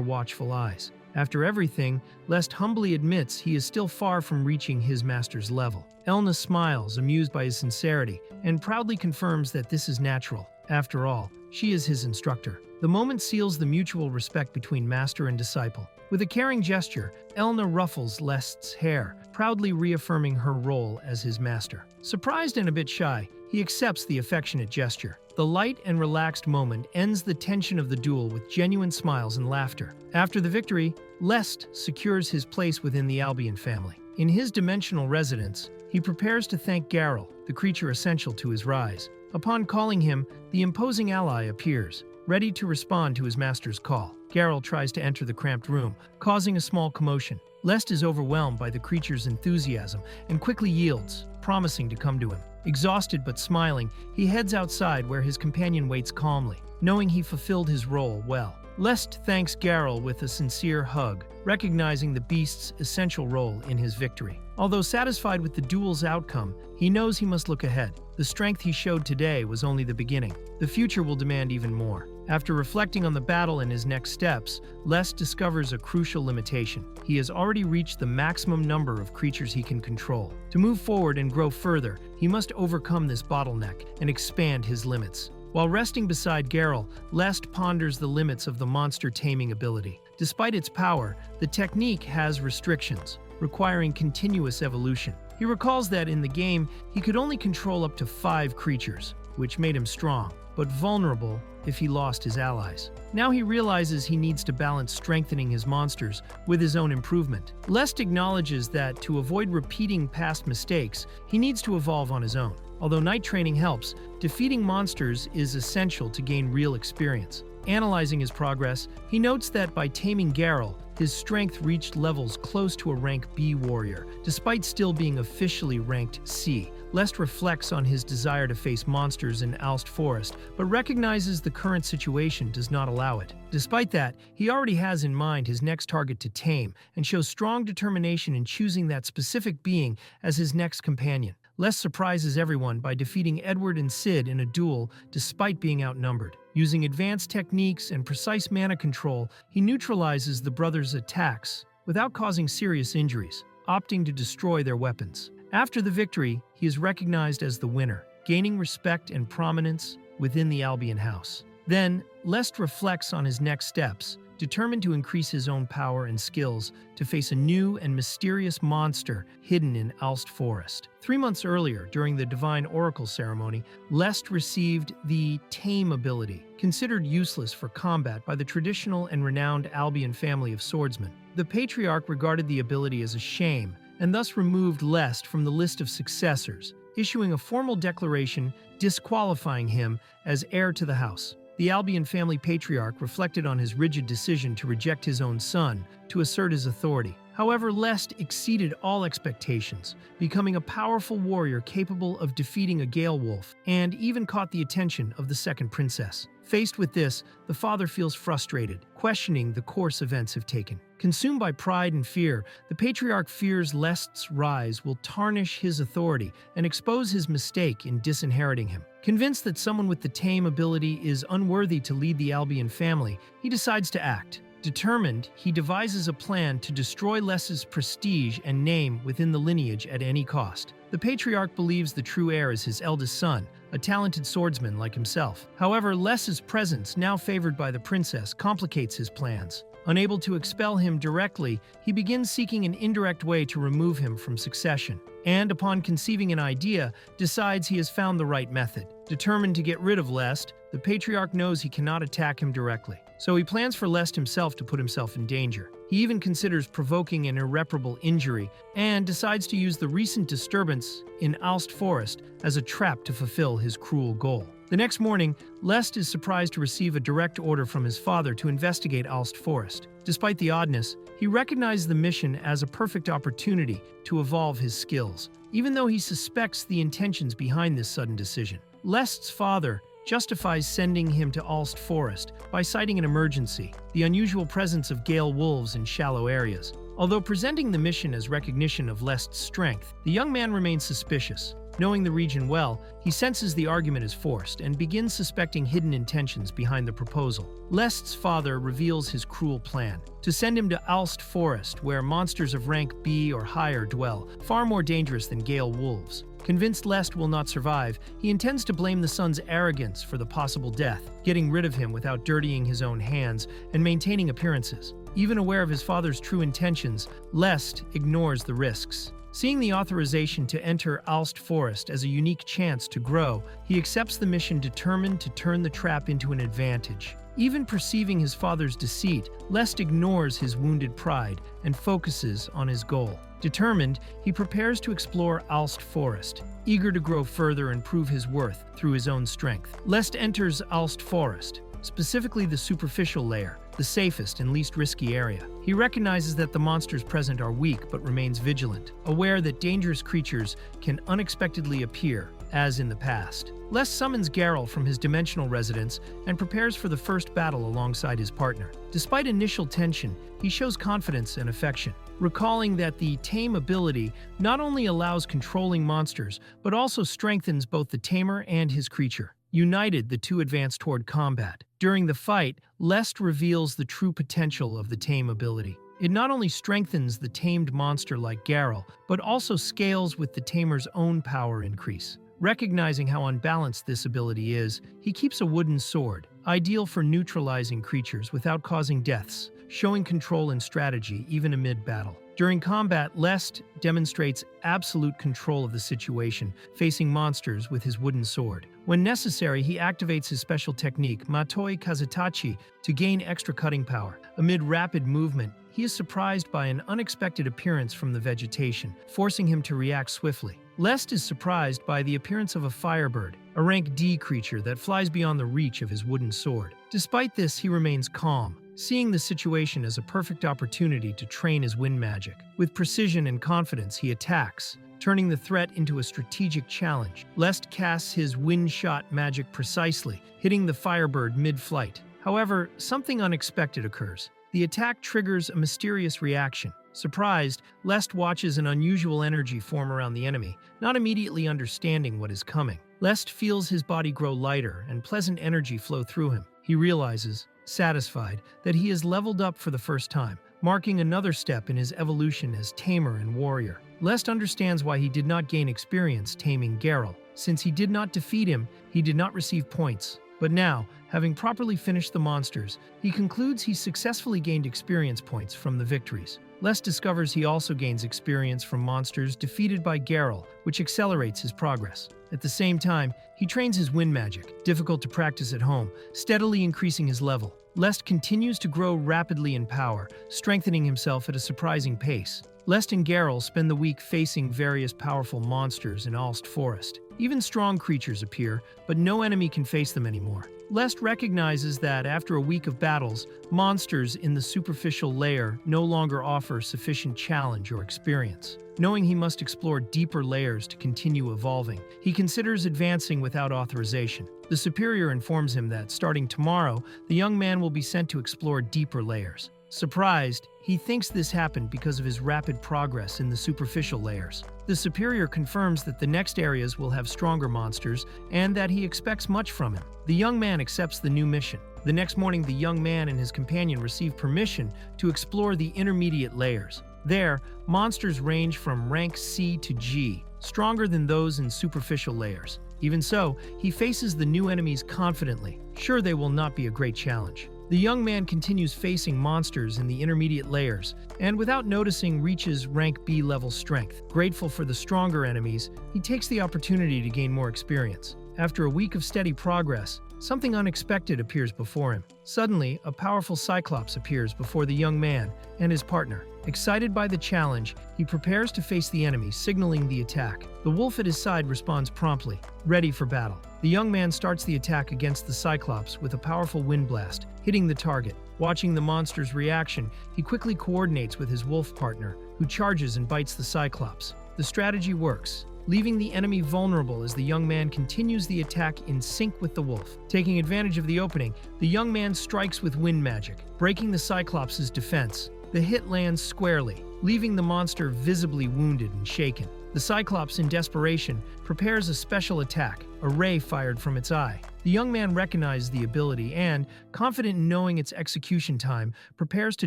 [SPEAKER 1] watchful eyes. After everything, Lest humbly admits he is still far from reaching his master's level. Elna smiles, amused by his sincerity, and proudly confirms that this is natural. After all, she is his instructor. The moment seals the mutual respect between master and disciple. With a caring gesture, Elna ruffles Lest's hair, proudly reaffirming her role as his master. Surprised and a bit shy, he accepts the affectionate gesture. The light and relaxed moment ends the tension of the duel with genuine smiles and laughter. After the victory, Lest secures his place within the Albion family. In his dimensional residence, he prepares to thank Garrel, the creature essential to his rise. Upon calling him, the imposing ally appears, ready to respond to his master's call. Garrel tries to enter the cramped room, causing a small commotion. Lest is overwhelmed by the creature's enthusiasm and quickly yields, promising to come to him. Exhausted but smiling, he heads outside where his companion waits calmly, knowing he fulfilled his role well. Lest thanks Garrel with a sincere hug, recognizing the beast's essential role in his victory. Although satisfied with the duel's outcome, he knows he must look ahead. The strength he showed today was only the beginning. The future will demand even more. After reflecting on the battle and his next steps, Lest discovers a crucial limitation. He has already reached the maximum number of creatures he can control. To move forward and grow further, he must overcome this bottleneck and expand his limits. While resting beside Garrel, Lest ponders the limits of the monster taming ability. Despite its power, the technique has restrictions, requiring continuous evolution. He recalls that in the game, he could only control up to 5 creatures, which made him strong, but vulnerable if he lost his allies. Now he realizes he needs to balance strengthening his monsters with his own improvement. Lest acknowledges that to avoid repeating past mistakes, he needs to evolve on his own. Although night training helps, defeating monsters is essential to gain real experience. Analyzing his progress, he notes that by taming Garrel, his strength reached levels close to a rank B warrior, despite still being officially ranked C. Lest reflects on his desire to face monsters in Alst Forest, but recognizes the current situation does not allow it. Despite that, he already has in mind his next target to tame, and shows strong determination in choosing that specific being as his next companion. Lest surprises everyone by defeating Edward and Sid in a duel despite being outnumbered. Using advanced techniques and precise mana control, he neutralizes the brothers' attacks without causing serious injuries, opting to destroy their weapons. After the victory, he is recognized as the winner, gaining respect and prominence within the Albion house. Then, Lest reflects on his next steps, determined to increase his own power and skills to face a new and mysterious monster hidden in Alst Forest. 3 months earlier, during the Divine Oracle ceremony, Lest received the Tame ability, considered useless for combat by the traditional and renowned Albion family of swordsmen. The Patriarch regarded the ability as a shame, and thus removed Lest from the list of successors, issuing a formal declaration disqualifying him as heir to the house. The Albion family patriarch reflected on his rigid decision to reject his own son to assert his authority. However, Lest exceeded all expectations, becoming a powerful warrior capable of defeating a Gale Wolf, and even caught the attention of the second princess. Faced with this, the father feels frustrated, questioning the course events have taken. Consumed by pride and fear, the patriarch fears Lest's rise will tarnish his authority and expose his mistake in disinheriting him. Convinced that someone with the Tame ability is unworthy to lead the Albion family, he decides to act. Determined, he devises a plan to destroy Lest's prestige and name within the lineage at any cost. The patriarch believes the true heir is his eldest son, a talented swordsman like himself. However, Les's presence, now favored by the princess, complicates his plans. Unable to expel him directly, he begins seeking an indirect way to remove him from succession, and upon conceiving an idea, decides he has found the right method. Determined to get rid of Lest, the patriarch knows he cannot attack him directly, so he plans for Lest himself to put himself in danger. He even considers provoking an irreparable injury and decides to use the recent disturbance in Alst Forest as a trap to fulfill his cruel goal. The next morning, Lest is surprised to receive a direct order from his father to investigate Alst Forest. Despite the oddness, he recognizes the mission as a perfect opportunity to evolve his skills, even though he suspects the intentions behind this sudden decision. Lest's father justifies sending him to Alst Forest by citing an emergency, the unusual presence of gale wolves in shallow areas. Although presenting the mission as recognition of Lest's strength, the young man remains suspicious. Knowing the region well, he senses the argument is forced and begins suspecting hidden intentions behind the proposal. Lest's father reveals his cruel plan to send him to Alst Forest, where monsters of rank B or higher dwell, far more dangerous than gale wolves. Convinced Lest will not survive, he intends to blame the son's arrogance for the possible death, getting rid of him without dirtying his own hands and maintaining appearances. Even aware of his father's true intentions, Lest ignores the risks. Seeing the authorization to enter Alst Forest as a unique chance to grow, he accepts the mission, determined to turn the trap into an advantage. Even perceiving his father's deceit, Lest ignores his wounded pride and focuses on his goal. Determined, he prepares to explore Alst Forest, eager to grow further and prove his worth through his own strength. Lest enters Alst Forest, specifically the superficial layer, the safest and least risky area. He recognizes that the monsters present are weak but remains vigilant, aware that dangerous creatures can unexpectedly appear, as in the past. Lest summons Garrel from his dimensional residence and prepares for the first battle alongside his partner. Despite initial tension, he shows confidence and affection, recalling that the Tame ability not only allows controlling monsters, but also strengthens both the tamer and his creature. United, the two advance toward combat. During the fight, Lest reveals the true potential of the Tame ability. It not only strengthens the tamed monster like Garrel, but also scales with the tamer's own power increase. Recognizing how unbalanced this ability is, he keeps a wooden sword, ideal for neutralizing creatures without causing deaths, showing control and strategy even amid battle. During combat, Lest demonstrates absolute control of the situation, facing monsters with his wooden sword. When necessary, he activates his special technique, Matoi Kazutachi, to gain extra cutting power. Amid rapid movement, he is surprised by an unexpected appearance from the vegetation, forcing him to react swiftly. Lest is surprised by the appearance of a firebird, a rank D creature that flies beyond the reach of his wooden sword. Despite this, he remains calm, seeing the situation as a perfect opportunity to train his wind magic. With precision and confidence, he attacks, turning the threat into a strategic challenge. Lest casts his wind shot magic precisely, hitting the firebird mid-flight. However, something unexpected occurs. The attack triggers a mysterious reaction. Surprised, Lest watches an unusual energy form around the enemy, not immediately understanding what is coming. Lest feels his body grow lighter and pleasant energy flow through him. He realizes, satisfied, that he has leveled up for the first time, marking another step in his evolution as tamer and warrior. Lest understands why he did not gain experience taming Garrel. Since he did not defeat him, he did not receive points. But now, having properly finished the monsters, he concludes he successfully gained experience points from the victories. Lest discovers he also gains experience from monsters defeated by Garrel, which accelerates his progress. At the same time, he trains his wind magic, difficult to practice at home, steadily increasing his level. Lest continues to grow rapidly in power, strengthening himself at a surprising pace. Lest and Garrel spend the week facing various powerful monsters in Alst Forest. Even strong creatures appear, but no enemy can face them anymore. Lest recognizes that after a week of battles, monsters in the superficial layer no longer offer sufficient challenge or experience. Knowing he must explore deeper layers to continue evolving, he considers advancing without authorization. The superior informs him that starting tomorrow, the young man will be sent to explore deeper layers. Surprised, he thinks this happened because of his rapid progress in the superficial layers. The superior confirms that the next areas will have stronger monsters and that he expects much from him. The young man accepts the new mission. The next morning, the young man and his companion receive permission to explore the intermediate layers. There, monsters range from rank C to G, stronger than those in superficial layers. Even so, he faces the new enemies confidently, sure they will not be a great challenge. The young man continues facing monsters in the intermediate layers, and without noticing reaches rank B level strength. Grateful for the stronger enemies, he takes the opportunity to gain more experience. After a week of steady progress, something unexpected appears before him. Suddenly, a powerful Cyclops appears before the young man and his partner. Excited by the challenge, he prepares to face the enemy, signaling the attack. The wolf at his side responds promptly, ready for battle. The young man starts the attack against the Cyclops with a powerful wind blast, hitting the target. Watching the monster's reaction, he quickly coordinates with his wolf partner, who charges and bites the Cyclops. The strategy works, leaving the enemy vulnerable as the young man continues the attack in sync with the wolf. Taking advantage of the opening, the young man strikes with wind magic, breaking the Cyclops' defense. The hit lands squarely, leaving the monster visibly wounded and shaken. The Cyclops, in desperation, prepares a special attack, a ray fired from its eye. The young man recognizes the ability and, confident in knowing its execution time, prepares to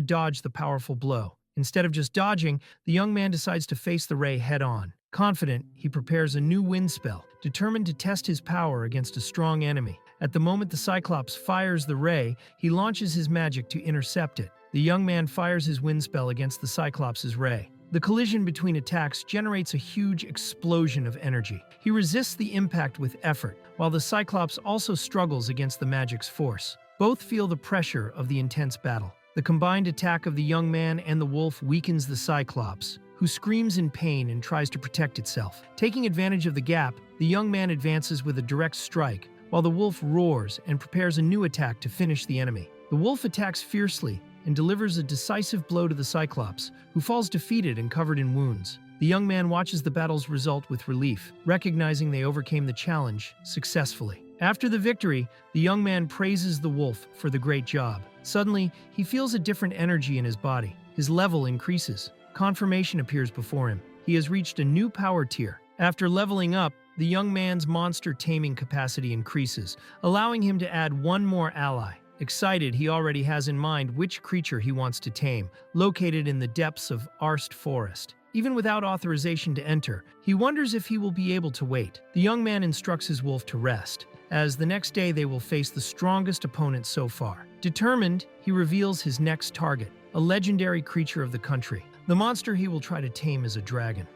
[SPEAKER 1] dodge the powerful blow. Instead of just dodging, the young man decides to face the ray head-on. Confident, he prepares a new wind spell, determined to test his power against a strong enemy. At the moment the Cyclops fires the ray, he launches his magic to intercept it. The young man fires his wind spell against the Cyclops' ray. The collision between attacks generates a huge explosion of energy. He resists the impact with effort, while the Cyclops also struggles against the magic's force. Both feel the pressure of the intense battle. The combined attack of the young man and the wolf weakens the Cyclops, who screams in pain and tries to protect itself. Taking advantage of the gap, the young man advances with a direct strike, while the wolf roars and prepares a new attack to finish the enemy. The wolf attacks fiercely and delivers a decisive blow to the Cyclops, who falls defeated and covered in wounds. The young man watches the battle's result with relief, recognizing they overcame the challenge successfully. After the victory, the young man praises the wolf for the great job. Suddenly, he feels a different energy in his body. His level increases. Confirmation appears before him. He has reached a new power tier. After leveling up, the young man's monster taming capacity increases, allowing him to add one more ally. Excited, he already has in mind which creature he wants to tame, located in the depths of Arst Forest. Even without authorization to enter, he wonders if he will be able to wait. The young man instructs his wolf to rest, as the next day they will face the strongest opponent so far. Determined, he reveals his next target, a legendary creature of the country. The monster he will try to tame is a dragon.